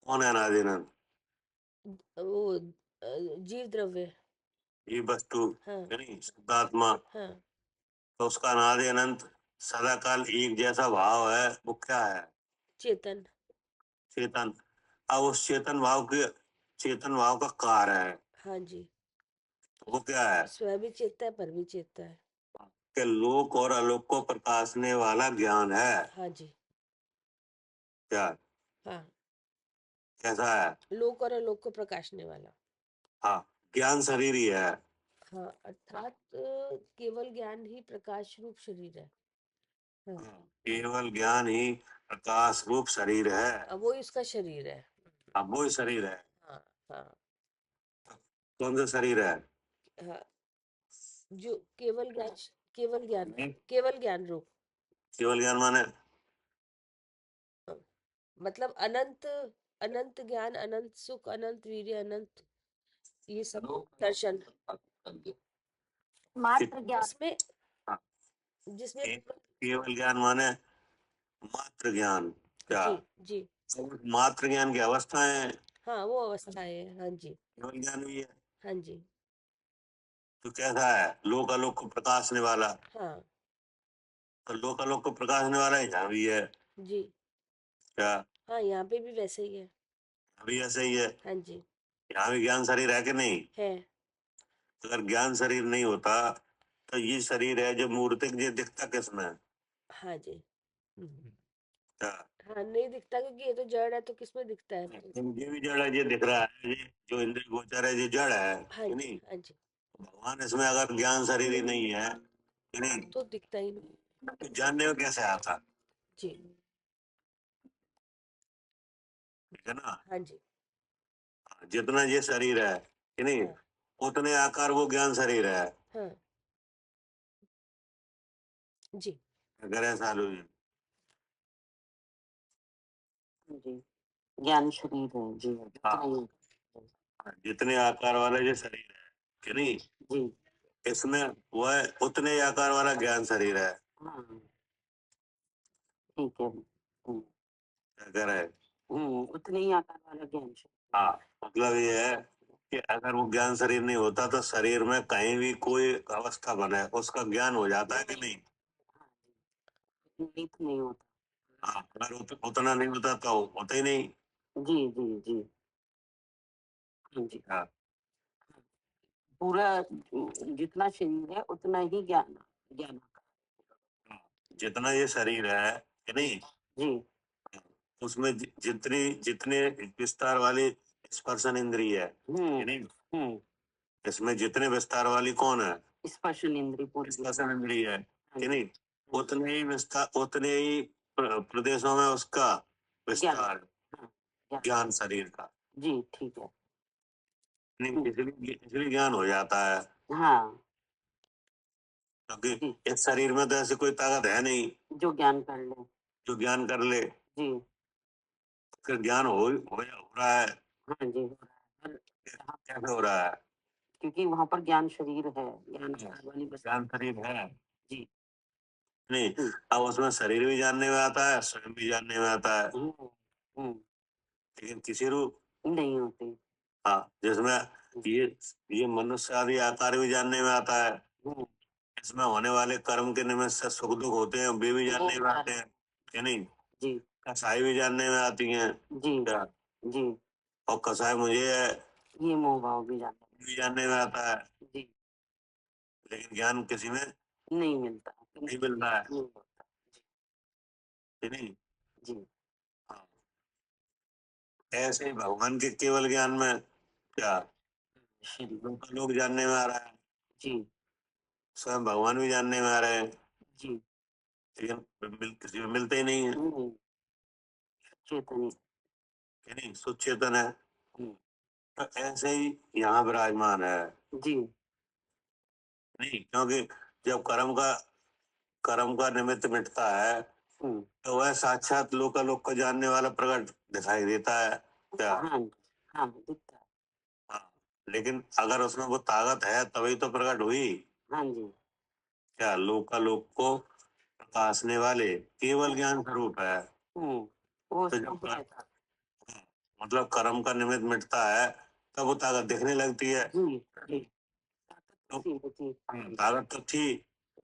कौन है अनादि अनंत? वो जीव द्रव्य। ये वस्तु, हाँ, यानी शुद्धात्मा। हाँ, तो उसका अनादि अनंत सदा काल एक जैसा भाव है, वो क्या है? चेतन। चेतन। अब उस चेतन भाव का कार्य है, हाँ जी, वो क्या है? स्वयं भी चेतता है, पर भी चेतता है। कि लोक और आलोक को प्रकाशने वाला ज्ञान है। हाँ जी, क्या? हाँ, कैसा है? लोक और अलोक को प्रकाशने वाला। हाँ, ज्ञान शरीर ही है। हाँ, अर्थात केवल ज्ञान ही प्रकाश रूप शरीर है। हाँ, केवल ज्ञान ही प्रकाश रूप शरीर है। अब वही उसका शरीर है। अब वो ही शरीर है। हाँ, हाँ, कौन सा शरीर है? हाँ, जो केवल ज्ञान, केवल ज्ञान, नहीं, केवल ज्ञान रूप। केवल ज्ञान माने हाँ, मतलब अनंत, अनंत ज्ञान, अनंत सुख, अनंत वीर्य, अनंत ये सब दर्शन, मात्र ज्ञान। जिसमें हाँ, जिसमें केवल ज्ञान माने मात्र ज्ञान। क्या? जी, जी, अब मात्र ज्ञान की अवस्थाएं हाँ, वो अवस्था है। हाँ जी, केवल ज्ञान भी है। हाँ जी, तो कैसा है? लोक आलोक को प्रकाशने वाला। हाँ, तो लोक आलोक को प्रकाशने वाला यहाँ भी है। जी, क्या? हाँ, यहाँ पे भी वैसे ही है। अभी ऐसे ही है। हाँ जी, यहाँ भी ज्ञान शरीर है कि नहीं? है। अगर ज्ञान शरीर नहीं होता तो ये शरीर है जो मूर्तिक, ये दिखता किसमें? हाँ जी। हम्म। क्या? हाँ, नहीं दिखता क्योंकि ये तो जड़ है, तो किसमें दिखता है फिर? ये भी जड़ है, ये दिख रहा है, ये जो इंद्रिय गोचर है ये जड़ है हाँ कि जी, नहीं? हाँ जी। भगवान इसमें अगर ज्ञान शरीर ही नहीं है कि नहीं, तो दिखता ही नहीं। तो जानने में कैसे आता? जी। ठीक है ना? हाँ जी। जितना ये शरीर है कि नहीं, हाँ। उतने आकार वो ज्ञान शरीर है। हाँ जी। अगर ऐसा लो जी, जी ज्ञान शरीर है जी उतना हाँ, ही। जितने आकार वाला ये शरीर है कि नहीं, जी इसमें वह उतने ही आकार वाला ज्ञान शरीर है। हाँ ठीक है। अगर है, उतने ही आकार वाला ज्ञान शरीर। हाँ, मतलब ये है कि अगर वो ज्ञान शरीर नहीं होता तो शरीर में कहीं भी कोई अवस्था बने उसका ज्ञान हो जाता है कि नहीं? हाँ जी नहीं तो नहीं होता। हाँ, अगर उतना नहीं होता तो होता ही नहीं। जी जी जी हाँ जी हाँ, पूरा जितना शरीर है उतना ही ज्ञान ज्ञान का। हाँ, जितना ये शरीर है कि नहीं, जी उसमें जितनी जितने विस्तार वाली स्पर्शन इंद्रिय है कि नहीं, हम्म इसमें जितने विस्तार वाली कौन है? स्पर्शन इंद्रिय पूरी। स्पर्शन इंद्रिय है हाँ कि जी नहीं, उतने ही विस्तार, उतने ही प्रदेशों में उसका ज्ञान विस्तार, हाँ ज्ञान ज्ञान शरीर का जी ठीक है। नहीं, इसलिए ज्ञान हो जाता है, हाँ क्योंकि जी इस शरीर में तो ऐसी कोई ताकत है नहीं जो ज्ञान कर ले। जो ज्ञान कर ले। जी फिर ज्ञान हो रहा है, हाँ जी हो रहा है हाँ, कैसे हो रहा है? क्योंकि वहां पर ज्ञान शरीर है ज्ञान आकार वाली बस। ज्ञान शरीर है जी नहीं, हम्म अब उसमें शरीर भी जानने में आता है, स्वयं भी जानने में आता है, हम्म, हम्म, लेकिन किसी रूप, नहीं होती। हाँ, जिसमें ये ये मनुष्य आदि आकार भी जानने में आता है, हम्म, इसमें होने वाले कर्म के निमित्त से सुख दुख होते हैं वे भी वो जानने में आते सारे हैं कि नहीं? जी कसाई भी जानने में आती हैं जी क्या? जी और कसाई मुझे है ये मोह भाव भी जाते भी जानने में आता है, हैं। जी लेकिन ज्ञान किसी में नहीं मिलता नहीं मिल रहा है नहीं होता। कि नहीं? जी जी हाँ, ऐसे ही भगवान के केवल ज्ञान में क्या शरीर लोग जानने में आ रहा है, जी स्वयं भगवान भी जानने में आ रहे हैं, जी लेकिन किसी में मिलते ही नहीं है नहीं चेतन कि नहीं, सुचेतन है। हम्म, तो ऐसे ही यहाँ विराजमान है जी नहीं, क्योंकि जब कर्म का निमित्त मिटता है हम्म, तो वह साक्षात लोकालोक को जानने वाला प्रकट दिखाई देता है क्या? हाँ हाँ दिखता है। हाँ, लेकिन अगर उसमें वो ताकत है तभी तो प्रकट हुई हाँ जी क्या, लोकालोक को प्रकाशने वाले केवल ज्ञान स्वरूप है। वो तो उसमें है था। मतलब कर्म का निमित्त मिटता है तब वो ताकत दिखने लगती है। जी जी तो ताकत थी ताकत तो थी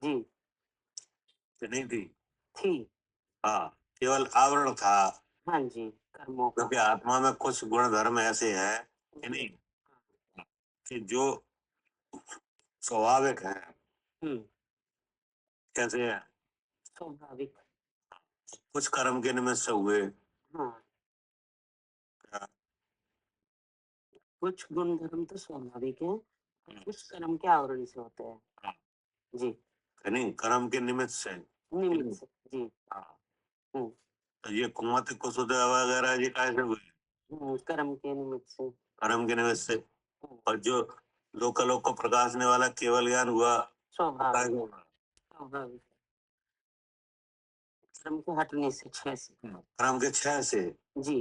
जी कि नहीं थी? थी हाँ, केवल आवरण था, हाँ जी कर्मों का। क्योंकि आत्मा में कुछ गुण धर्म ऐसे हैं कि जी नहीं, कि जो स्वाभाविक है। हम्म कैसे है? स्वाभाविक कुछ कर्म के निमित्त से हुए, हाँ कुछ गुण धर्म तो स्वाभाविक है और कुछ कर्म के आवरण से होते हैं। जी कि नहीं, कर्म के निमित्त से कि निमित्त नहीं? से जी हाँ, हम्म तो ये कुमत कुसुद वगैरह ये कैसे हुए? कर्म के निमित्त से कर्म के निमित्त से। हम्म, और जो लोक को प्रकाशने वाला केवल ज्ञान हुआ वो स्वाभाविक कैसे हुआ? स्वाभाविक कर्म के हटने से छह से कर्म के क्षय से जी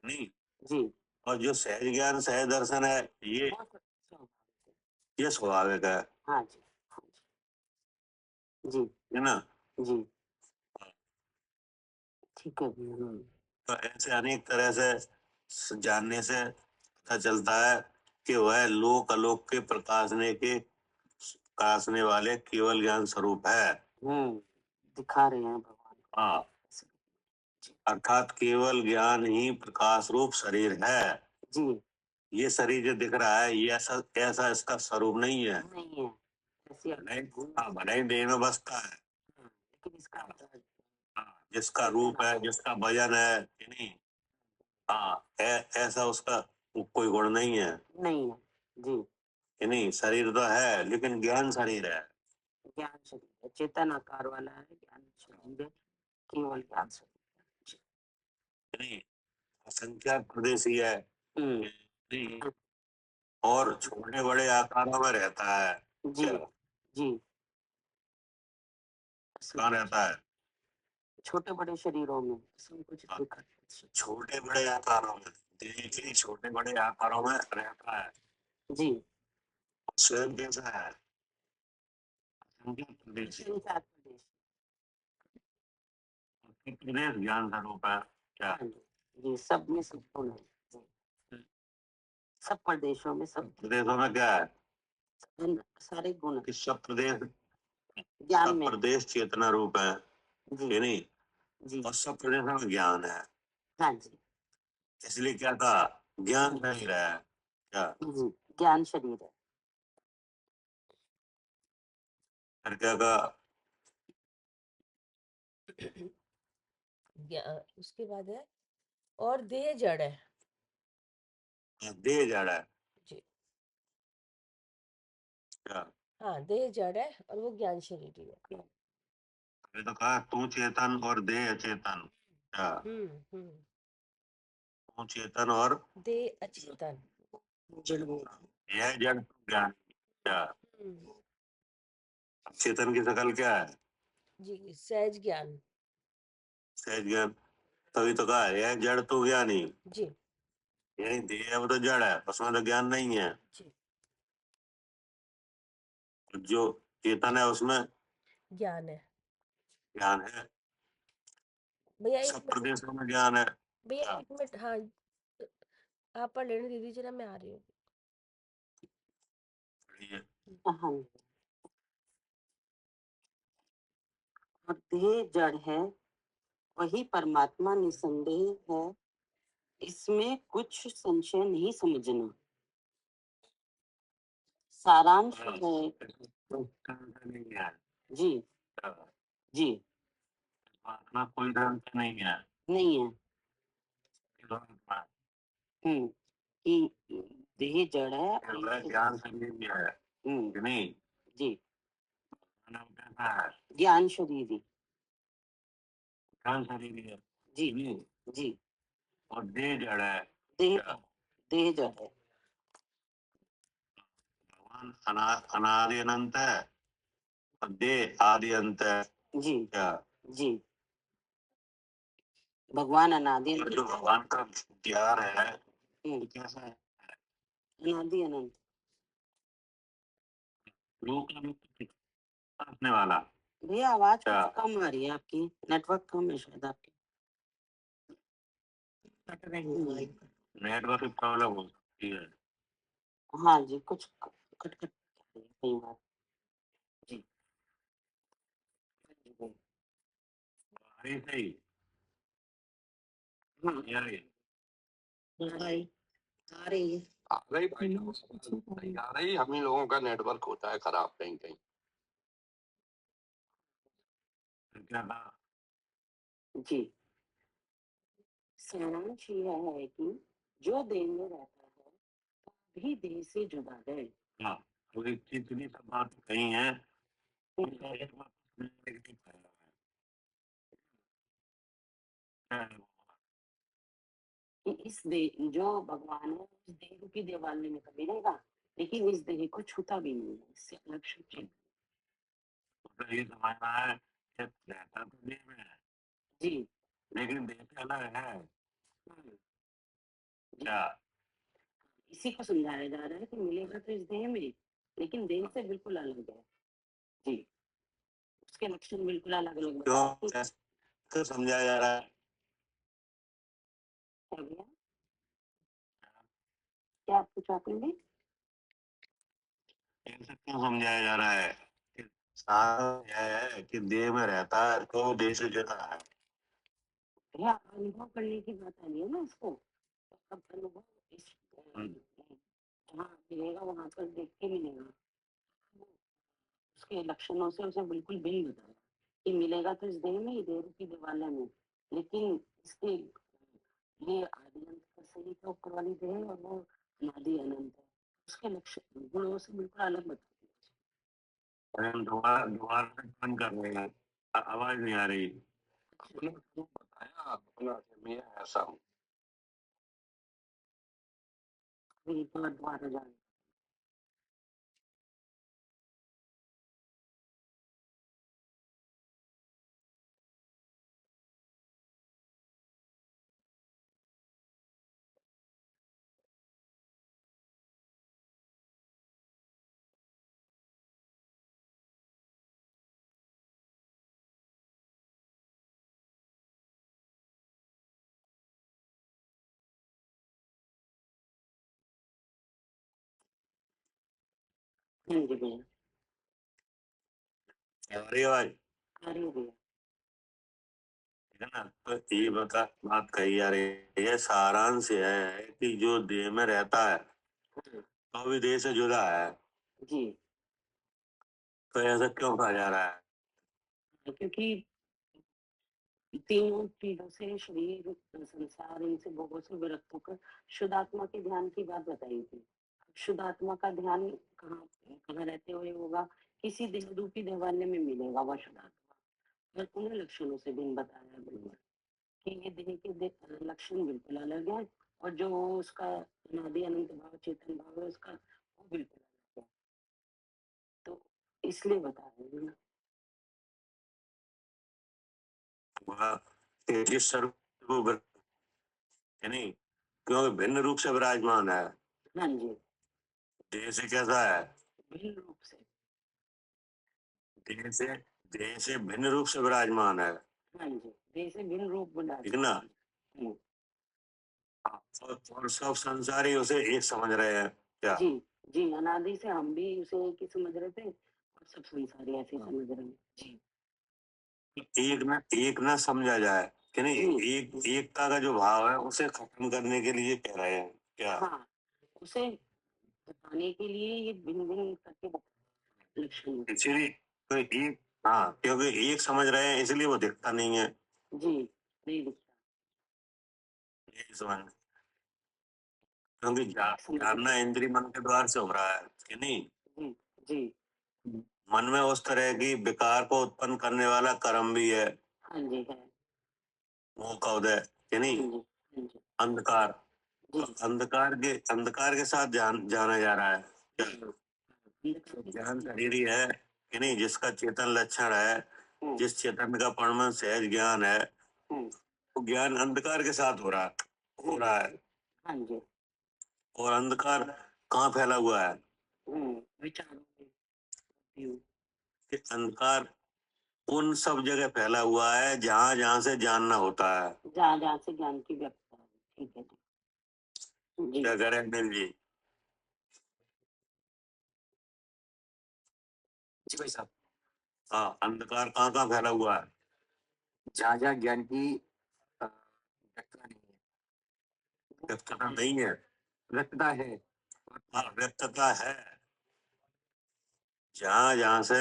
नहीं, जी और जो सहज ज्ञान सहज दर्शन है वो स्वाभाविक ये स्वाभाविक है हाँ जी हाँ जी है ना? जी ठीक है तो ऐसे अनेक तरह से जानने से पता चलता है कि वह लोक अलोक के प्रकाशने वाले केवल ज्ञान स्वरूप है। दिखा रहे हैं भगवान हाँ, अर्थात केवल ज्ञान ही प्रकाश रूप शरीर है। जी ये शरीर जो दिख रहा है ये ऐसा ऐसा इसका स्वरूप नहीं है। नहीं है ऐसी भले ही देह में बसता है, लेकिन इसका जिसका रूप है, जिसका वजन है कि नहीं, ऐसा उसका कोई गुण नहीं है नहीं है जी। कि नहीं। शरीर तो है लेकिन ज्ञान शरीर है। ज्ञान शरीर है, चेतन आकार वाला है, ज्ञान शरीर है, केवल ज्ञान शरीर कि नहीं। असंख्यात प्रदेशी है है। नहीं, और छोटे बड़े आकारों में रहता है। जी जी कहाँ रहता है? छोटे बड़े शरीरों में संकुचित हाँ। विकार छोटे बड़े आकारों में, देखिए छोटे बड़े आकारों में रहता है। जी स्वयं कैसा है? असंख्यात प्रदेशी। संख्यात प्रदेश प्रदेश ज्ञान स्वरूप है क्या? हाँ जी सब में सब गुण है जी। सब प्रदेशों में सब प्रदेशों में क्या है? सारे गुण कि सब प्रदेश, ज्ञान सब में प्रदेश चेतना रूप है जी कि नहीं, जी और सब प्रदेशों में ज्ञान है। हाँ जी इसलिए क्या कहा? ज्ञान शरीर है क्या? जी ज्ञान शरीर है। फिर क्या कहा? उसके बाद है और देह जड़ है देह जड़ है जी। क्या? हाँ देह जड़ है और वो ज्ञान शरीर ही है। ये तो कहा तू चेतन और देह अचेतन क्या? हम्म। तू चेतन और देह अचेतन। यह जड़ ज्ञान क्या? हम्म, चेतन की शकल क्या है? जी सहज ज्ञान सहज ज्ञान। तभी तो कहा यह जड़ तू ज्ञानी। जी यही देह है वो तो जड़ है, उसमें तो ज्ञान नहीं है। जी जो चेतन है उसमें ज्ञान है। ज्ञान है। भैया एक सब मिनट, प्रदेशों में ज्ञान है भैया क्या? एक मिनट, हाँ आप पढ़ लेने दीदी जरा, मैं आ रही हूँ। बढ़िया। हाँ और देह जड़ है वही परमात्मा निसंदेह है, इसमें कुछ संशय नहीं समझना। सारांश है नहीं है जी जी आत्मा कोई धर्म का नहीं है। नहीं है कि देह जड़ है और ज्ञान शरीर भी है कि नहीं। जी मानव कैसा है? ज्ञान शरीर ज्ञान शरीर ही है जी कि नहीं? जी और देह जड़ है देह क्या? देह जड़ है भगवान अनादि अनंत है और देह आदि अंत है जी क्या? जी भगवान अनादि और जो भगवान का प्यार है वो कैसा है? अनादि अनंत। लोक रखने वाला भैया आवाज क्या? कुछ कम आ रही है आपकी, नेटवर्क कम है शायद आपके। नेटवर्क की प्रॉब्लम हो सकती है। हाँ जी कुछ कट कट कई बार जी अरे सही हाँ यार, आ रही है आ रही भाई नहीं आ रही, हम ही लोगों का नेटवर्क होता है खराब कहीं कहीं। क्या कहा? जी। सारांश यह है कि जो देह में रहता है भी देह से जुदा है। हाँ, तो एक कितनी सब बात कही है उसका एक बात नहीं पाया है। कि इस देह जो भगवान है उस देह रूपी देवालय में कभी रहेगा, लेकिन इस देह को छूता भी नहीं है, इससे अलग छूटे तो ये समझना है कि रहता तो देह में है जी लेकिन देह से अलग है हम्म, क्या? इसी को समझाया जा रहा है कि मिलेगा तो इस देह में, लेकिन देह से बिल्कुल अलग है जी। उसके लक्षण बिल्कुल अलग अलग क्यों ऐसा समझाया जा रहा है? भैया क्या आप कुछ आपने ऐसा क्यों समझाया जा रहा है कि सार यह है कि देह में रहता है तो देह से जुदा है। भैया अनुभव करने की बात आ रही है ना इसको। अब अनुभव इस जहाँ मिलेगा वहां पर देख के मिलेगा, उसके लक्षणों से उसे बिल्कुल भिन्न बताया कि मिलेगा तो इस देह में ही, देह रूपी देवालय में, लेकिन इसके ये आदि अंत का सही तो ऊपर वाली देह है और वो अनादि अनंत है, उसके लक्षण गुणों से बिल्कुल अलग बता दिया। हम दोबारा दोबारा से बंद कर रहे हैं, आवाज नहीं आ रही। अपना स्वरूप बताया, अपना मैं ऐसा हूँ। एक बार दोबारा जाए। हाँ जी भैया, आ रही है आवाज? आ रही है भैया। ठीक है ना? तो ये बात कही जा रही है, सारांश यह है कि जो देह में रहता है तो भी देह से जुदा है, जी, तो ऐसा क्यों कहा जा रहा है? क्योंकि तीनों चीजों से शरीर, संसार, इनसे भोगों से विरक्त होकर शुद्ध आत्मा के ध्यान की बात बताई थी। शुद्ध आत्मा का ध्यान कहाँ कहाँ रहते हुए होगा? किसी देह रूपी देवालय में मिलेगा वह शुद्ध आत्मा, और उन्हें लक्षणों से भी बताया है बिल्कुल कि ये देह के लक्षण बिल्कुल अलग है, और जो उसका अनादि अनंत भाव, चेतन भाव है उसका, वो बिल्कुल अलग है, तो इसलिए बताया है ना। वह तेजिस स्वरूप वो है नहीं, क्योंकि भिन्न रूप से विराजमान है। हाँ जी, देह से कैसा है? भिन्न रूप से। देह से देह से भिन्न रूप से विराजमान है। हाँ जी, देह से भिन्न रूप बना। ठीक है ना? हाँ, और सब संसारी उसे एक समझ रहे हैं क्या? जी, जी, अनादि से हम भी उसे एक ही समझ रहे थे और सब संसारी ऐसे ही समझ रहे हैं। जी, एक ना समझा जाए कि नहीं, जी, एक एकता का जो भाव है उसे खत्म करने के लिए कह रहे हैं क्या? हाँ, उसे बताने के लिए ये भिन्न-भिन्न करके लक्षण। इसीलिए तो एक, हाँ, क्योंकि एक समझ रहे हैं इसलिए वो दिखता नहीं है। जी, नहीं दिखता। ये समझ, क्योंकि समझ जानना इंद्रिय मन के द्वार से हो रहा है कि नहीं? जी, जी, मन में उस तरह की विकार को उत्पन्न करने वाला कर्म भी है, हाँ जी, है। मोह का उदय कि हाँ नहीं, जी, हाँ जी, अंधकार। तो जी, अंधकार के साथ जाना जा रहा है क्या? तो अंधकार ज्ञान के शरीर ही है कि नहीं, जिसका चेतन लक्षण है, साथ। जिस चेतन का परम सहज ज्ञान है, हुँ, वो ज्ञान अंधकार के साथ हो रहा है। हाँ जी, और अंधकार कहाँ फैला हुआ है? विचारों में व्यू। कि अंधकार उन सब जगह फैला हुआ है जहां जहां से जानना होता है। जहाँ-जहाँ से ज्ञान की व्यवस्था है। ठीक है जी। क्या जी, करें अनिल जी? जी भाई साहब, हाँ, अंधकार कहाँ कहाँ फैला हुआ है? जहाँ जहाँ ज्ञान की व्यक्तता नहीं है, व्यक्तता नहीं है? व्यक्तता है। हाँ, व्यक्तता है। जहां जहां से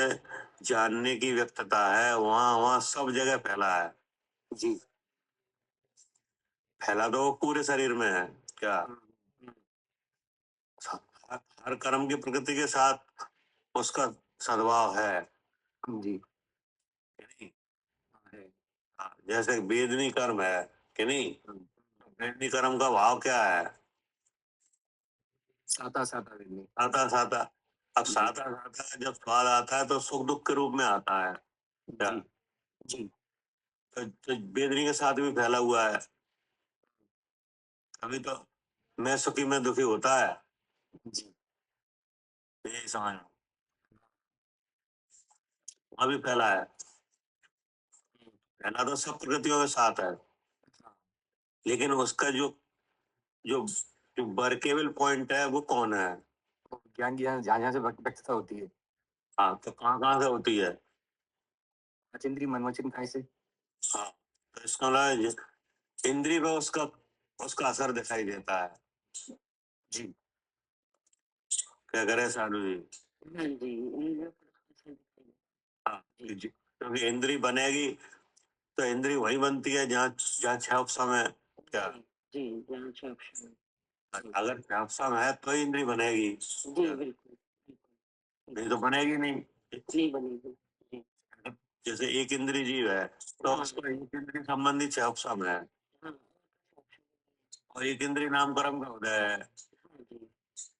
जानने की व्यक्तता है वहां वहां सब जगह फैला है। जी, फैला तो वो पूरे शरीर में है क्या? हर कर्म की प्रकृति के साथ उसका सद्भाव है जी, कि नहीं? है। हाँ, जैसे वेदनी कर्म है कि नहीं, हम्म, वेदनी कर्म का भाव क्या है? साता साता विधि। साता साता। अब जी, साता साता का जब स्वाद आता है तो सुख दुख के रूप में आता है क्या? जी, जी, तो वेदनी के साथ भी फैला हुआ है। अभी तो मैं सुखी में दुखी होता है, जी, यही समझ, वहां भी फैला है। फैला तो सब प्रकृतियों के साथ है, लेकिन उसका जो जो जो वर्केबल पॉइंट है वो कौन है? तो ज्ञान की जहाँ जहाँ से व्यक्तता होती है, हाँ, तो कहाँ कहाँ से होती है? अचिंद्री मनोवचन काय से। हाँ, तो इसका मतलब इंद्रिय पे उसका उसका असर दिखाई देता है। जी, क्या करे साधु जी? हाँ जी, इंद्रियों को कैसे दिखेगा? हाँ, क्योंकि इंद्री बनेगी तो इंद्री वही बनती है जहाँ जहाँ छह उपसम है। क्या? जी, जहाँ छह ऑप्शन है। अगर छह उपसम है तो ही इंद्री बनेगी, जी, बिल्कुल, बिल्कुल। नहीं तो बनेगी नहीं। नहीं बनेगी। जी, जैसे एक इंद्री जीव है तो हाँ, उसको एक इंद्री संबंधी छह उपसम है, हाँ, और एक इंद्री नामकर्म का उदय है, हाँ जी,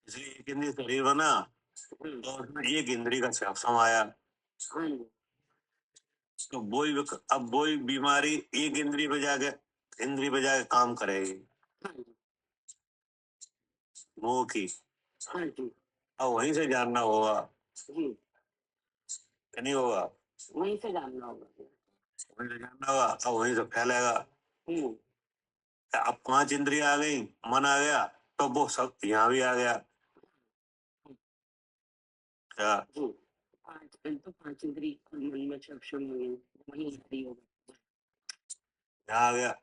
इसलिए एक इंद्री शरीर बना तो उसमें एक इंद्री का छह उपसम आया। हाँ जी, तो अब वही बीमारी एक इंद्री पे जाके काम करेगी, हाँ जी, मोह की। हाँ जी, अब वहीं से जानना होगा जी, कि नहीं होगा? वहीं से जानना होगा। वहीं से जानना होगा, अब वहीं से फैलेगा। हम्म, अब पांच इंद्रियां आ गई, मन आ गया, तो वो सब यहाँ भी आ गया। क्या? जी, पांच इंद्री और मन में छह ऑप्शन हो गए, वहीं इंद्री होगा। यहाँ आ गया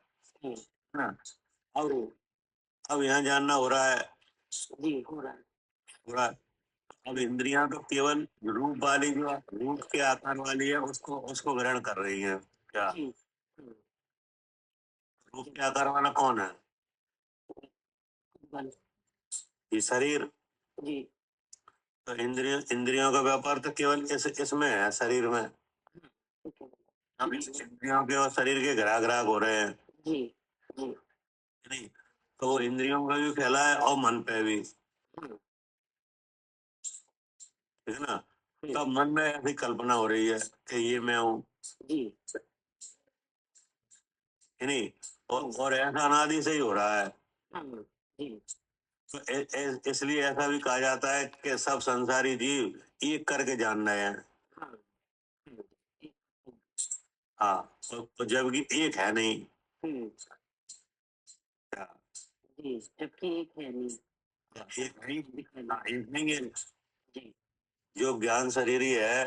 हम्म, ना। अब यहाँ जानना हो रहा है, जी, हो रहा है। हो रहा है। अब इंद्रियां तो केवल रूप वाली, जो रूप के आकार वाली है, उसको उसको ग्रहण कर रही है। क्या? जी, रूप के आकार वाला कौन है? बल, ये शरीर। जी, तो इंद्रियों का व्यापार तो केवल इसमें है, शरीर में। ठीक है। अब इस इंद्रियों के और शरीर के ग्राह ग्राहक हो रहे हैं, जी, जी, नहीं? तो वो इंद्रियों में भी फैला है और मन पे भी, हाँ, ठीक है ना। तब मन में ऐसी कल्पना हो रही है कि ये मैं हूँ, जी, है नहीं? और ऐसा अनादि से ही हो रहा है। हाँ, जी, तो इसलिए ऐसा भी कहा जाता है कि सब संसारी जीव एक करके जान रहे हैं। हाँ, एक- हाँ, तो जबकि एक है नहीं। हम्म, क्या? जी, जबकि एक है नहीं। एक नहीं, दिखाई हाँ, एक नहीं है। जी, जो ज्ञान शरीरी है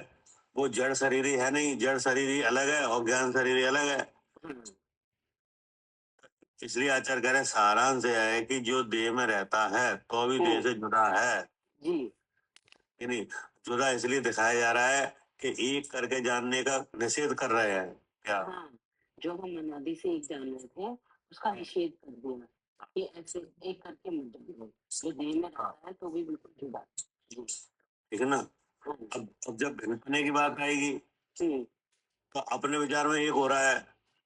वो जड़ शरीरी है नहीं, जड़ शरीरी अलग है और ज्ञान शरीरी अलग है। हाँ, इसलिए आचार्य कह रहे हैं, सारांश यह है कि जो देह में रहता है तो भी देह से जुड़ा है, जी, कि नहीं? जुदा इसलिए दिखाया जा रहा है कि एक करके जानने का निषेध कर रहे हैं। क्या? हाँ, जो हम अनादि से एक जान रहे थे उसका निषेध कर दिया कि ऐसे एक करके मत जानो। जो देह में रहता है तो भी बिल्कुल जुड़ा। जी, ठीक है ना। हाँ, अब जब भिन्नपने की बात आएगी हम्म, तो अपने विचार में एक हो रहा है,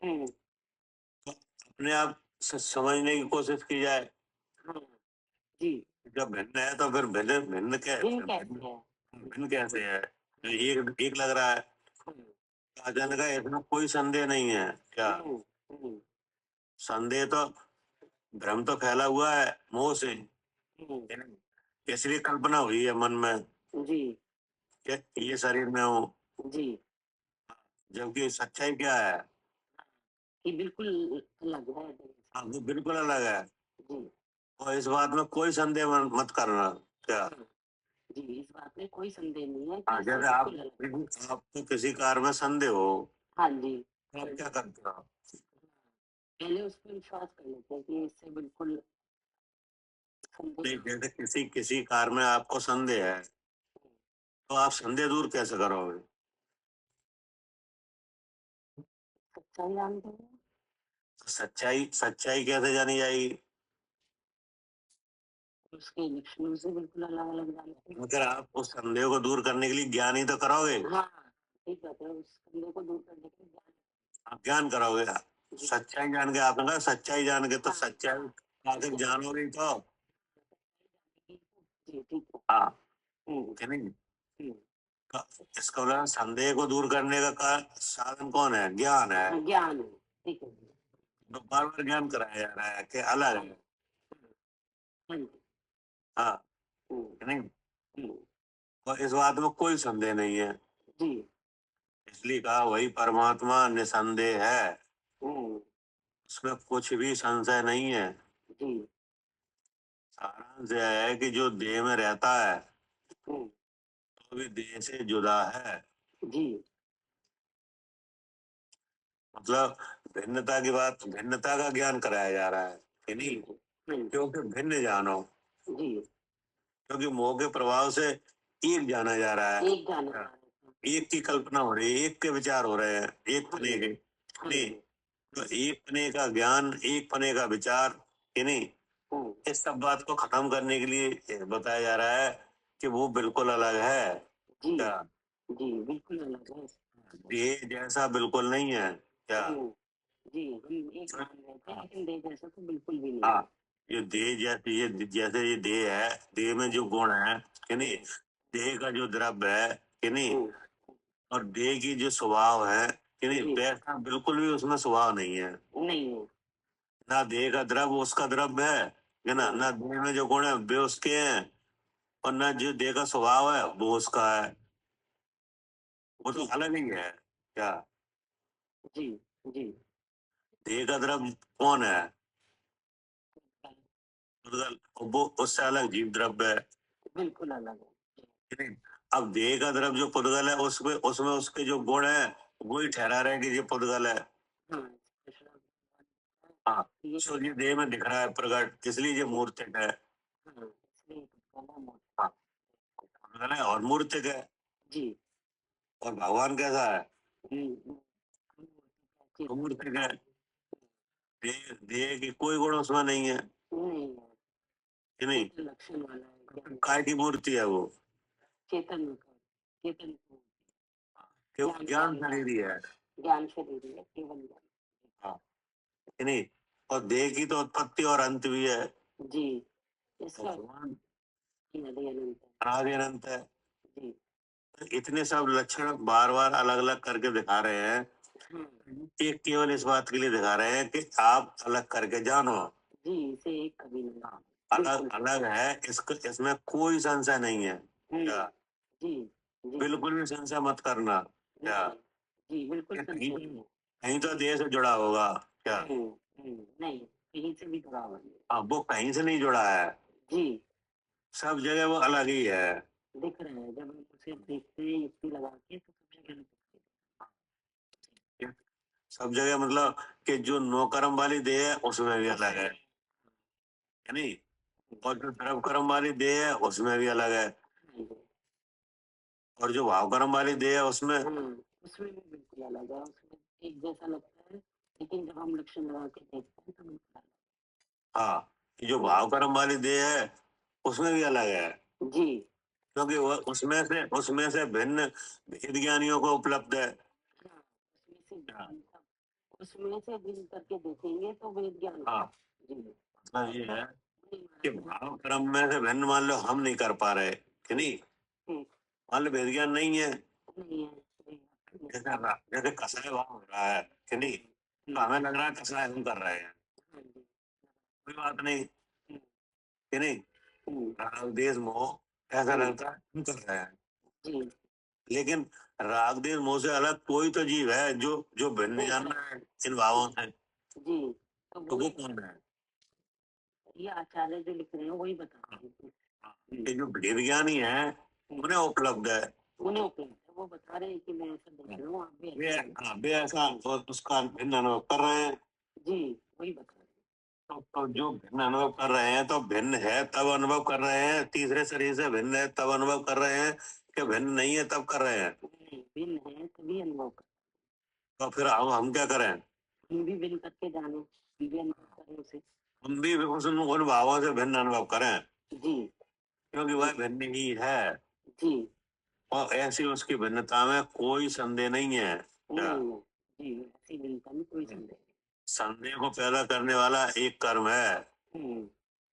हम्म, तो अपने आप से समझने की कोशिश की जाए। हाँ, जी, जब भिन्न है तो फिर भिन्न भिन्न दिन कैसे है? भिन्न कैसे है? तो एक एक लग रहा है। हाँ, अचानक है, इसमें कोई संदेह नहीं है। क्या? हम्म, हम्म, संदेह तो, भ्रम तो फैला हुआ है मोह से, हम्म, है ना? इसलिए कल्पना हुई है मन में जी, कि ये शरीर में हूँ, जी, जबकि सच्चाई क्या है? कि बिल्कुल अलग है देह हाँ, वो बिल्कुल अलग है। से। जी, और इस बात में कोई संदेह मत करना। क्या? हाँ, जी, इस बात में कोई संदेह नहीं है कि हाँ, इससे जैसे बिल्कुल अलग है। आपको किसी कार में संदेह हो हाँ जी, तो आप क्या करते हो? पहले उस पर विश्वास कर लेते हैं कि इससे बिल्कुल संदेह नहीं, जैसे किसी किसी कार में आपको संदेह है तो आप संदेह दूर कैसे करोगे? सच्चाई जानते हैं। सच्चाई सच्चाई कैसे जानी जाएगी? उसके लक्षणों से बिल्कुल अलग अलग जानते हैं। अगर आप उस संदेह को दूर करने के लिए ज्ञान ही तो करोगे, हाँ, ठीक बात है, उस संदेह को दूर करने के लिए ज्ञान। आप ज्ञान करोगे। जी, सच्चाई जान के, आपने कहा सच्चाई जान के, तो हाँ, सच्चाई आखिर जानोगे ही तो। जी, ठीक है। हाँ, हम्म, कि नहीं? हम्म, तो इसका मतलब संदेह को दूर करने का साधन कौन है? ज्ञान है। हाँ, ज्ञान है, ठीक है। तो बार बार ज्ञान कराया जा रहा है कि अलग हाँ, है। हाँ जी, हाँ, हम्म, कि नहीं? हम्म, और इस बात में कोई संदेह नहीं है, जी, इसलिए कहा वही परमात्मा निसंदेह है, हम्म, उसमें कुछ भी संशय नहीं है। जी, सारांश यह है कि जो देह में रहता है हम्म, तो भी देह से जुदा है। जी, मतलब भिन्नता की बात, भिन्नता का ज्ञान कराया जा रहा है, कि जी, नहीं? हाँ जी, क्योंकि भिन्न जानो। जी, क्योंकि मोह के प्रभाव से एक जाना जा रहा है, एक जाना जा रहा है। एक की कल्पना हो रही है, एक के विचार हो रहे हैं, एक हाँ पने के, जी, हाँ नहीं, जी। तो एक पने का ज्ञान, एक पने का विचार, कि नहीं, हम्म, इस सब बात को खत्म करने के लिए बताया जा रहा है कि वो बिल्कुल अलग है। जी क्या जी, बिल्कुल अलग है। देह जैसा बिल्कुल नहीं है क्या? जी, हम एक मान रहे थे, लेकिन देह जैसा तो बिल्कुल भी नहीं हाँ, है। ये देह जैसे ये देह है, देह में जो गुण है, कि नहीं, देह का जो द्रव्य है, कि नहीं, और देह की जो स्वभाव है, कि नहीं, जी। वैसा बिल्कुल भी उसमें स्वभाव नहीं है। नहीं है। ना देह का द्रव्य उसका द्रव्य है ना, ना देह में जो गुण है वे उसके हैं, और ना जो देह का स्वभाव है वो उसका है, वो तो जी अलग ही है क्या? जी जी। देह का द्रव्य कौन है? पुद्गल, वो उससे अलग जीव द्रव्य है, बिल्कुल अलग है। कि नहीं? अब देह का द्रव्य जो पुद्गल है उसमें उसमें उसके जो गुण है वही ठहरा रहे कि ये पुद्गल है। हाँ, हाँ, ये तो ये देह में दिख रहा है प्रकट, इसलिए ये मूर्तिक है। हाँ, इसलिए तो कहना मोटा। हाँ, पुद्गल है और मूर्तिक है। जी। और भगवान कैसा है? हम्म, वो मूर्तिक है। देह की कोई गुण उसमें नहीं है, नहीं है। कि नहीं? चेतन लक्षण वाला है, ज्ञान काय की मूर्ति है वो? चेतन चेतन केवल ज्ञान शरीर ही है। ज्ञान शरीर है, केवल ज्ञान। हाँ, कि नहीं? और देह की तो उत्पत्ति और अंत भी है। जी, तो इसका भगवान नदी अनंत है। अनादि अनंत है। जी। इतने सब लक्षण बार बार अलग अलग करके दिखा रहे हैं, हाँ एक केवल इस बात के लिए दिखा रहे हैं कि आप अलग करके जानो। जी, इसे एक कभी नहीं। हाँ, अलग अलग है, इसमें कोई संशय नहीं है क्या? जी जी। बिल्कुल भी संशय मत करना क्या? जी, बिल्कुल कि संशय कहीं नहीं है। कहीं तो देह से जुड़ा होगा क्या? नहीं, कहीं से भी जुड़ा हुआ नहीं। हाँ, वो कहीं से नहीं जुड़ा है, जी, सब जगह वो अलग ही है। दिख रहा है, जब हम उसे देखते हैं युक्ति लगा के तो सब जगह दिखती सब जगह मतलब कि जो नो कर्म वाली देह है उसमें भी अलग है नहीं, और जो द्रव कर्म वाली देह है उसमें भी अलग है, है। और जो भाव कर्म वाली देह है उसमें, उसमें भी बिल्कुल अलग है, उसमें एक जैसा लगता है, लेकिन जब हम लक्षण लगा के देखते हैं तो बिल्कुल हाँ, जो भाव कर्म वाली देह है उसमें भी अलग है, अलग। जी। क्योंकि वो उसमें से भिन्न वेद ज्ञानियों को उपलब्ध है। हाँ, उसमें से गिन करके देखेंगे तो वेद ज्ञान। हाँ, जी। मतलब ये है कि भाव कर्म में से भिन्न मान लो हम नहीं कर पा रहे, कि नहीं, मान लो वेद ज्ञान नहीं है, नहीं है। जैसे कसाय भाव हो रहा है, कि नहीं, तो हमें लग रहा है कसाय हम कर रहे हैं, कोई बात नहीं, कि नहीं, राग देश मोह ऐसा लगता है हम कर रहे हैं, जी। लेकिन राग देश मोह से अलग कोई तो जीव है जो जो भिन्न जान रहा है इन भावों से, जी, तो तो वो कौन है? ये आचार्य जो लिख रहे हैं वही बता रहे हैं। कि जो भेद ज्ञानी है उन्हें उपलब्ध है, उन्हें उपलब्ध है, वो बता रहे हैं कि मैं ऐसा देख रहा हूँ, आप भी वे ऐसा। हाँ, वे ऐसा उसका भिन्न अनुभव कर रहे हैं। जी, वही बता रहे तो जो भिन्न अनुभव कर रहे हैं तो भिन्न है तब अनुभव कर रहे हैं, तीसरे शरीर से भिन्न है तब अनुभव कर रहे हैं, कि भिन्न नहीं है तब कर रहे हैं, हैं। भिन्न है तभी अनुभव कर। तो फिर हम क्या करें? हम भी भिन्न करके जाने, हम भी अनुभव करें उसे। हम भी उन भावों से भिन्न अनुभव करें, जी क्योंकि वह भिन्न ही है, जी। और ऐसी उसकी भिन्नता में कोई संदेह नहीं है क्या? नहीं है। जी, ऐसी भिन्नता में कोई संदेह संदेह को पैदा करने वाला एक कर्म है, नहीं।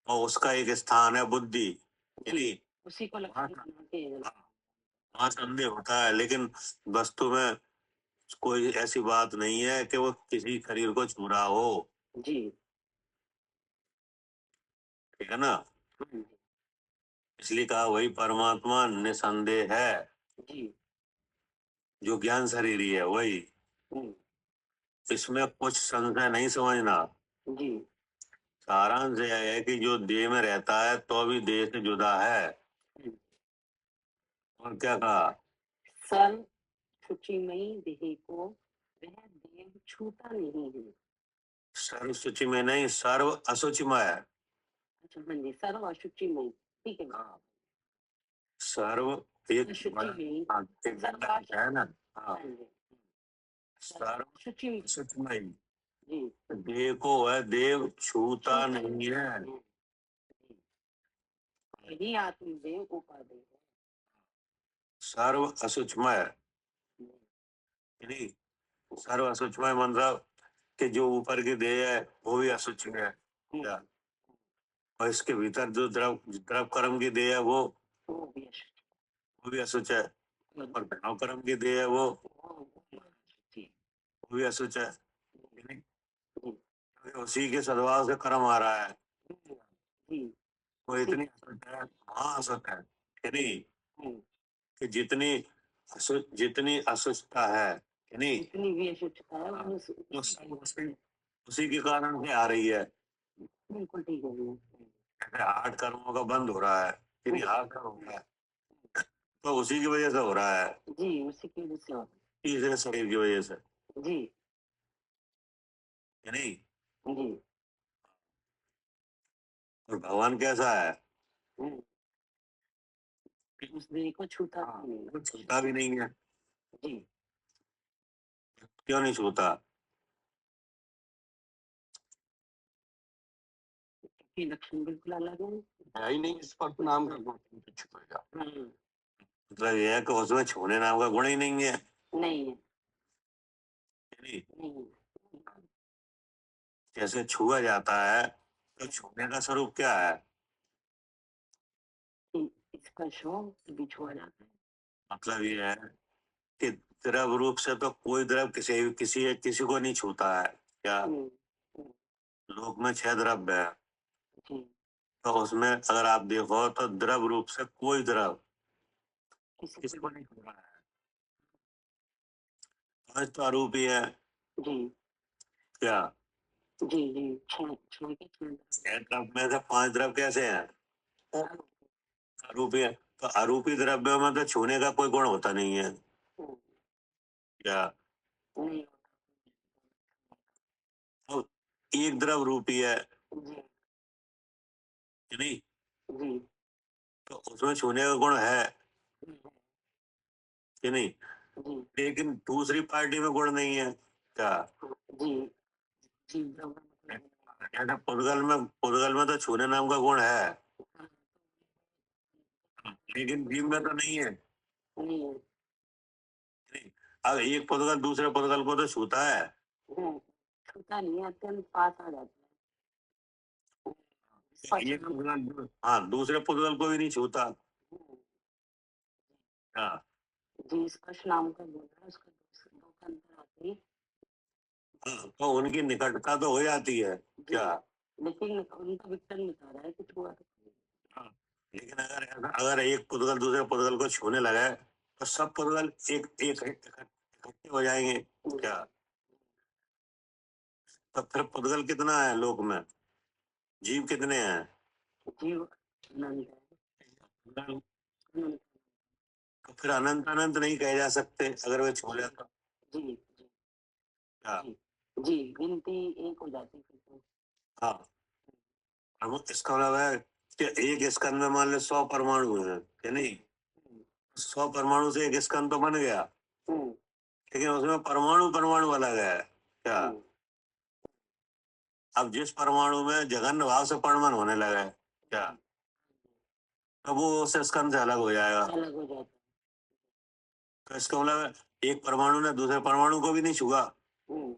और उसका एक स्थान है बुद्धि, जी, यानी उसी को वहाँ लक्षण बना के। वहाँ संदेह होता है, लेकिन वस्तु में कोई ऐसी बात नहीं है कि वो किसी शरीर को छू रहा हो, जी। ठीक है ना? इसलिए कहा वही परमात्मा निसंदेह है, जी। जो ज्ञान शरीरी है वही, इसमें कुछ संशय नहीं समझना। जी। सारांश यह है कि जो देह में रहता है तो भी देह से जुदा है, और क्या कहा? सर्व शुचिमयी देह को वह देव छूता नहीं है। सर्व सूची में नहीं, सर्व असुचिमय है। अच्छा, हाँ जी, सर्व अशुचिमयी, ठीक है। हाँ, सर्व एक शुचि में हाँ, एक सर्वाश है ना। हाँ, हाँ जी, सर्व शुचि में सुचमय। जी देव को वह देव छूता छूता नहीं है। जी, यही आत्मदेव उपादेव है सर्व असुचमय, जी, नहीं, सर्व असुचमय मतलब कि जो ऊपर की देह है वो भी असुच है क्या? और इसके भीतर जो द्रव द्रव कर्म की देह है वो भी अशुचि वो भी असुच है। और भाव कर्म की देह है वो भी अशुचि वो भी असुच है। नहीं? जी क्योंकि उसी के सद्भाव से कर्म आ रहा है। जी वो इतनी असुच है, महाअसुच है कि नहीं, हम्म, कि जितनी असुचता है कि नहीं, जितनी भी अशुचिता है हाँ, वो वो सब उसी के कारण से आ रही है। बिल्कुल ठीक है भैया जैसे आठ कर्मों का बंद हो रहा है, कि नहीं, आठ कर्म हो रहा है तो उसी की वजह से हो रहा है, जी उसी की वजह से होता तीसरे शरीर की वजह से, है। जी कि नहीं। जी और भगवान कैसा है? हम्म, उस देह को छूता हाँ, भी नहीं वो छूता भी नहीं है। जी क्यों नहीं छूता? की लक्षण बिल्कुल अलग है है ही नहीं, स्पर्श नाम का गुण छुपेगा। मतलब ये है कि उसमें छूने नाम का गुण ही नहीं है, नहीं है कि नहीं। नहीं जैसे छुआ जाता है तो छूने का स्वरूप क्या है? है स्पर्श हो तो भी छुआ जाता है मतलब ये है कि द्रव रूप से तो कोई द्रव किसी किसी किसी को नहीं छूता है क्या? हम्म, हम्म, लोक में 6 द्रव्य है, जी तो उसमें अगर आप देखो तो द्रव रूप से कोई द्रव किसी किसी को को नहीं छू रहा है। पांच तो अरूपी है जी क्या? जी जी छह छह के छह 6 द्रव्य में से 5 द्रव्य कैसे हैं? अरूपी है। तो अरूपी द्रव्यों में तो छूने का कोई गुण होता नहीं है क्या? नहीं तो एक द्रव रूपी है जी कि नहीं, जी तो उसमें छूने का गुण है कि नहीं। जी लेकिन दूसरी पार्टी में गुण नहीं है क्या? जी जी ब्रह्म मतलब जैसे पुद्गल में तो छूने नाम का गुण है, लेकिन जीव में तो नहीं है। नहीं है नहीं। अब एक पुद्गल दूसरे पुद्गल को तो छूता है, छूता नहीं है अत्यंत पास आ जाता है स्पर्श एक पुद्गल हाँ दूसरे पुद्गल को भी नहीं छूता। हाँ, जी स्पर्श नाम का बोल रहा है उसका दो का अंतर आते ही हाँ, तो उनकी निकटता तो हो जाती है जी क्या? लेकिन उनका विकटन बता रहा है कि छुआ तो हाँ, लेकिन अगर एक पुद्गल दूसरे पुद्गल को छूने लगे तो सब पुद्गल एक एक इकट्ठे हो जाएंगे क्या? तो फिर पुद्गल कितना है लोक में, जीव कितने हैं? जीव अनंत है अनंत तो फिर अनंत अनंत नहीं कहे जा सकते अगर वे छू ले तो जी जी क्या? जी जी गिनती एक हो जाती है फिर तो हाँ, और वो इसका मतलब है कि एक स्कंद में मान लो 100 परमाणु है कि नहीं, 100 परमाणु से एक स्कंद तो बन गया, हम्म, लेकिन उसमें परमाणु परमाणु अलग है क्या? हम्म, अब जिस परमाणु में जघन्य भाव से परमाण होने लगे क्या, तो वो उस स्कंद से अलग हो जाएगा। अलग हो जाता तो इसका मतलब है एक परमाणु ने दूसरे परमाणु को भी नहीं छुआ है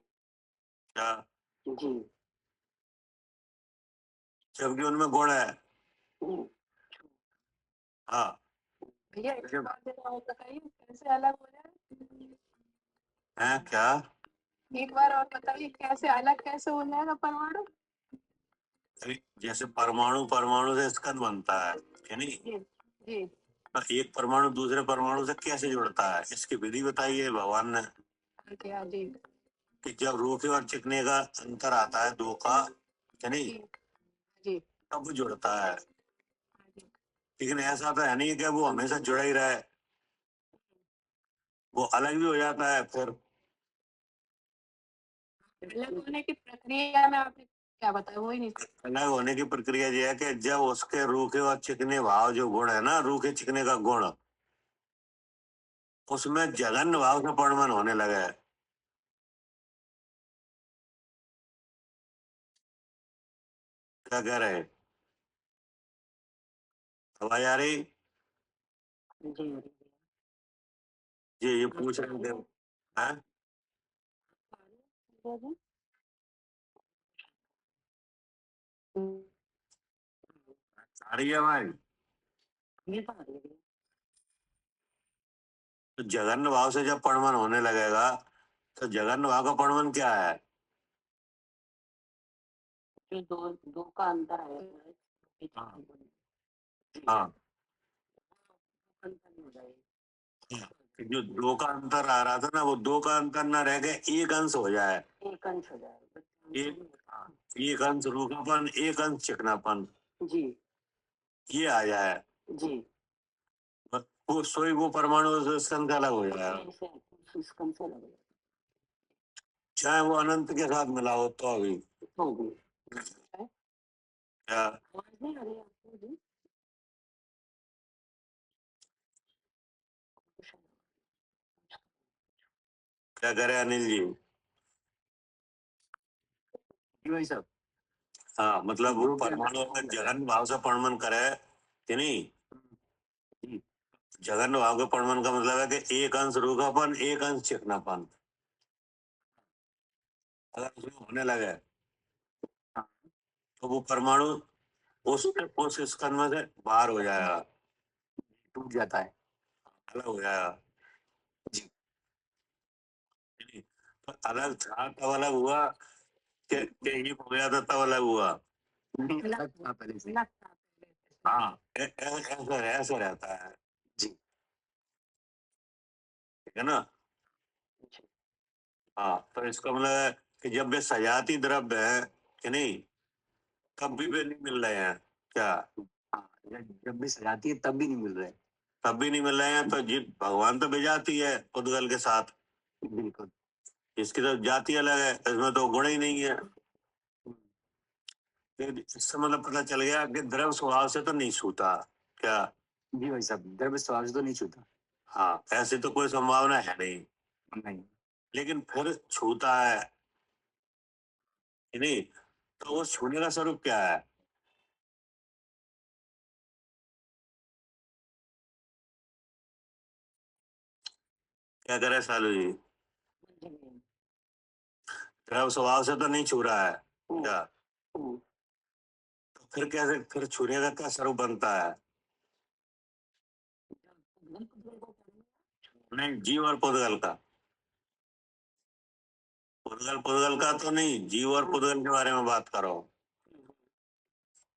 क्या, जी जबकि उनमें गुण है। हम्म, हाँ, भैया एक बात जरा और बताइए कैसे अलग हो जाए है क्या? एक बार और बताइए कैसे अलग कैसे हो जाएगा परमाणु अभी जैसे परमाणु परमाणु से स्कंद बनता है कि नहीं, जी जी तो एक परमाणु दूसरे परमाणु से कैसे जुड़ता है इसकी विधि बताई है भगवान ने, क्या जी कि जब रूखे और चिकने का अंतर आता है दो का कि नहीं, जी जी तब वो जुड़ता है। जी लेकिन ऐसा तो है नहीं कि वो हमेशा जुड़ा ही रहे, वो अलग भी हो जाता है फिर। अलग होने की प्रक्रिया में आपने क्या बताए वो ही नहीं। अलग होने की प्रक्रिया ये है कि जब उसके रूखे और चिकने भाव जो गुण है ना, रूखे चिकने का गुण, उसमें जघन्य भाव से परिणमन होने लगा है। क्या कह रहे हैं? आवाज आ रही? जी ये पूछ रहे थे। हाँ? आ रही है आवाज? ये तो आ रही है। तो जघन्य भाव से जब परिणमन होने लगेगा, तो जघन्य भाव का परिणमन क्या है? जो दो दो का अंतर आएगा है। हाँ। हाँ, अंतर हो जाएगा। जो दो का अंतर आ रहा था ना, वो दो का अंतर ना रह के एक अंश हो जाए। एक अंश हो जाएगा। एक अंश रूखापन, एक अंश चिकनापन, जी ये आ जाए, जी। वो सोई वो परमाणु से संख्या अलग हो जाएगा, कम से लगे चाहे वो अनंत के साथ मिला हो तो भी। होगी। क्या आवाज नहीं आ रही है आपको जी? क्या करे अनिल जी? जी भाई साहब। हाँ, मतलब वो जो भी परमाणु अंदर अगर लगा है। जघन्य भाव से परिणमन करे कि नहीं, जी जघन्य भाव के परिणमन का मतलब है कि एक अंश रूखापन, एक अंश चिकनापन अगर उसमें होने लगे, हाँ, तो वो परमाणु उस स्कंद में से बाहर हो जाएगा, टूट जाता है। अलग हो जाएगा। जी नहीं, तो अलग था तब अलग हुआ कि ये हो गया था तब अलग हुआ? नहीं, अलग था पहले से। हाँ, ऐसा ऐसा रहता है। जी ठीक है ना? हाँ, तो इसका मतलब है कि जब वे सजाती द्रव्य है कि नहीं, तब भी वे नहीं मिल रहे हैं। क्या? हाँ, जब भी सजाती है तब भी नहीं मिल रहे। तब भी नहीं मिल रहे हैं, तो जीत भगवान तो भेजाती है उद्गल के साथ, बिल्कुल। इसकी तो जाति अलग है, इसमें तो गुण ही नहीं है। फिर इससे मतलब पता चल गया कि द्रव्य स्वभाव से तो नहीं छूता। क्या? जी भाई साहब, द्रव्य स्वभाव से तो नहीं छूता। हाँ, ऐसी तो कोई संभावना है नहीं, नहीं। लेकिन फिर छूता है कि नहीं, तो वो छूने का स्वरूप क्या है? क्या करे सालू जी? द्रव्य स्वभाव से तो नहीं छू रहा है। क्या? तो फिर कैसे, फिर छूने का क्या स्वरूप बनता है? नहीं, जीव और पुद्गल का। पुद्गल पुद्गल का तो नहीं, जीव और पुद्गल के बारे में बात करो।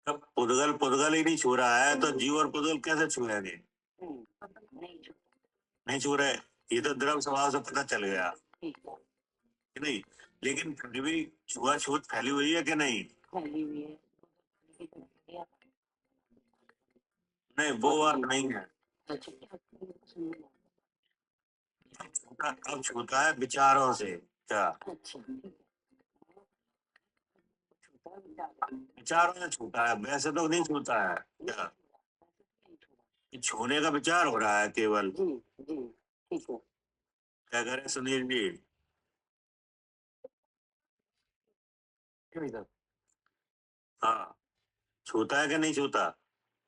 जब पुद्गल पुद्गल ही नहीं छू रहा है, तो जीव और पुद्गल कैसे छूएंगे? नहीं छू रहे, ये तो द्रव्य स्वभाव से पता चल गया कि नहीं, लेकिन फिर भी छुआछूत फैली हुई है कि नहीं? फैली हुई है। नहीं, वो बात नहीं है। अच्छा क्या अब छूता है विचारों से। क्या? अच्छा विचारों से छूता है, वैसे तो नहीं छूता है। क्या? ये छूने का विचार हो रहा है केवल। जी जी ठीक है। क्या करें सुनील जी? जी भाई साहब, हाँ, छूता है कि नहीं छूता?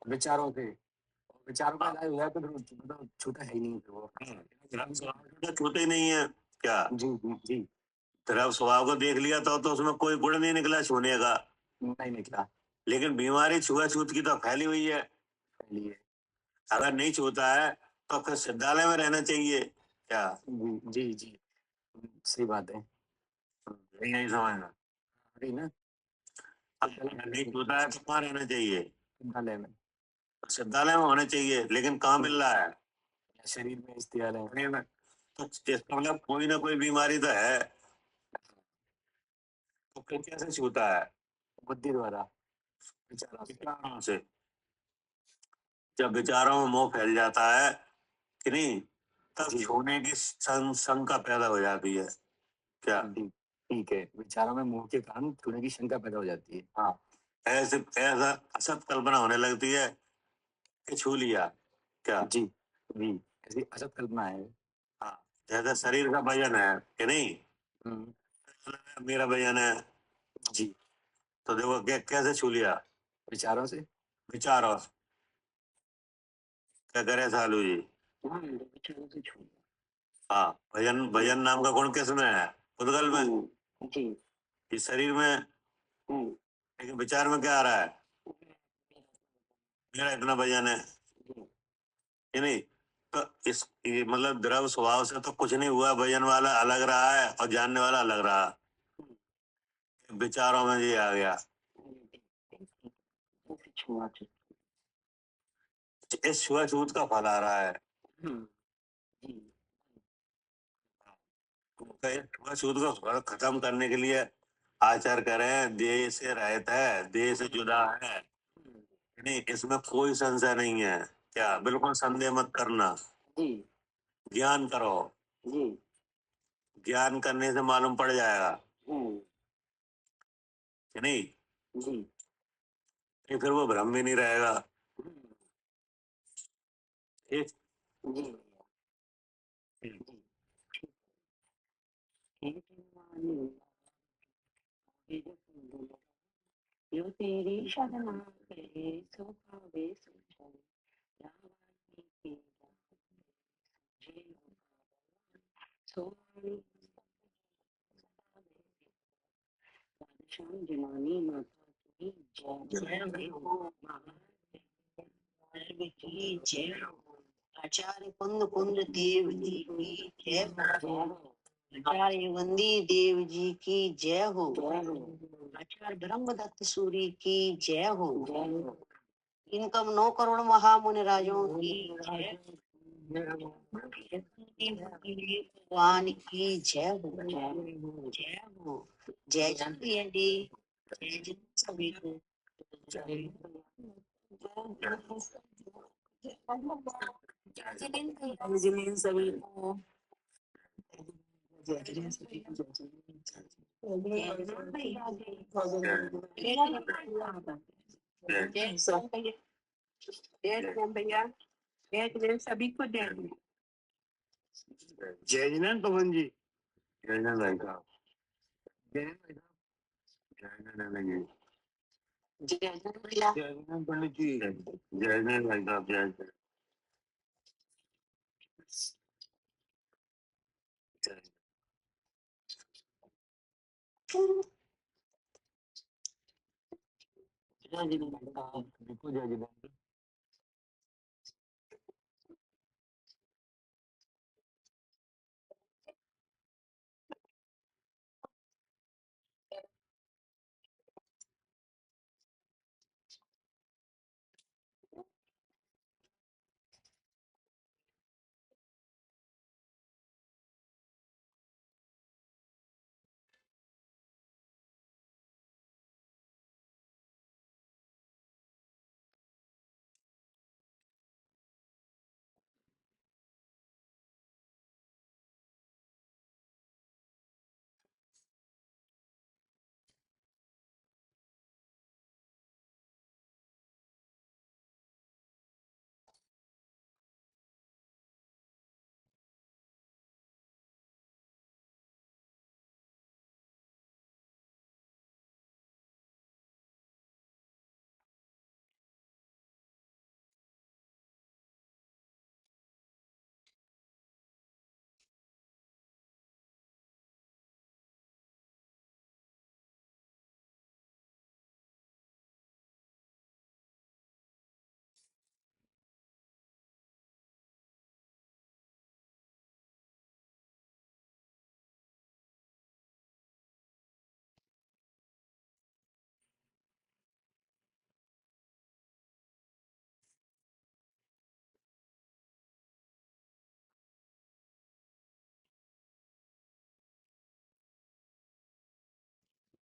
विचारों से, विचारों का इलाज हो जाए तो फिर मतलब छूता है ही नहीं फिर वो। हाँ, द्रव्य स्वभाव से तो छूते ही नहीं है। क्या? जी जी जी। द्रव्य स्वभाव को देख लिया तो उसमें कोई गुण नहीं निकला छूने का, नहीं निकला। लेकिन बीमारी छुआछूत की तो फैली हुई है। पहली है। अगर नहीं छूता है तो फिर सिद्धालय में रहना चाहिए। क्या? जी जी, सही बात है। नहीं, नहीं समझना। अरे ना, अगर नहीं छूता है तो कहाँ रहना चाहिए? विद्यालय में सिद्धालय में होना चाहिए, लेकिन कहाँ मिल रहा है? या शरीर में स्थित है। शरीर में। तो इसका मतलब कोई ना कोई बीमारी तो है, तो फिर कैसे छूता है? बुद्धि द्वारा, विचारों से। विचारों से। जब विचारों में मोह फैल जाता है कि नहीं, तब जी छूने की शंका पैदा हो जाती है। क्या? जी ठीक है, विचारों में मोह के कारण छूने की शंका पैदा हो जाती है। हाँ, ऐसा असत कल्पना होने लगती है कि छू लिया क्या। जी जी, ऐसी असत कल्पना है। हाँ, जैसे शरीर का वजन है कि नहीं, मेरा वजन है, जी, तो देखो कैसे छू लिया, विचारों से। विचार। और क्या करे सालू जी। हाँ, विचारों से छू। हाँ, वजन वजन नाम का गुण किसमें है, उद्गल में। जी। इस शरीर में, लेकिन विचार में क्या आ रहा है, मेरा इतना वजन है कि नहीं। तो ये मतलब द्रव स्वभाव से तो कुछ नहीं हुआ, वजन वाला अलग रहा है और जानने वाला अलग रहा। विचारों में ये आ गया, इस छुआछूत का फल आ रहा है। छुआछूत को फल खत्म करने के लिए आचार करें, देह से रहित है, देह से जुदा है, नहीं इसमें कोई संशय नहीं है। क्या, बिल्कुल संदेह मत करना। ज्ञान करो, ज्ञान करने से मालूम पड़ जाएगा कि नहीं, फिर वो भ्रम भी नहीं रहेगा। ठीक। यो तेरी शरणा करे सो पावे सो जाए, रावण की जय सो श्याम जनानी माता की जय हो, महादेव की जय हो, आचार्य कुंद कुंद देव जी की जय हो, आचार्य वंदी देव जी की जय हो, आचार्य ब्रह्मदत्त सूरी की जय हो, इनकम 9 करोड़ महामुनि राजों की जय हो, भगवान की जय हो, जय हो, जय जय जय सभी को जमीन सभी को भैया सभी को जय जिनेन्द्र पवन जी, जय जिनेन्द्र भाई साहब, जय जिनेन्द्र जी, जय भैया जय जिनेन्द्र पंडित जी, जय जिनेन्द्र भाई साहब, जय जय। जय बिल्कुल जय जिनेन्द्र।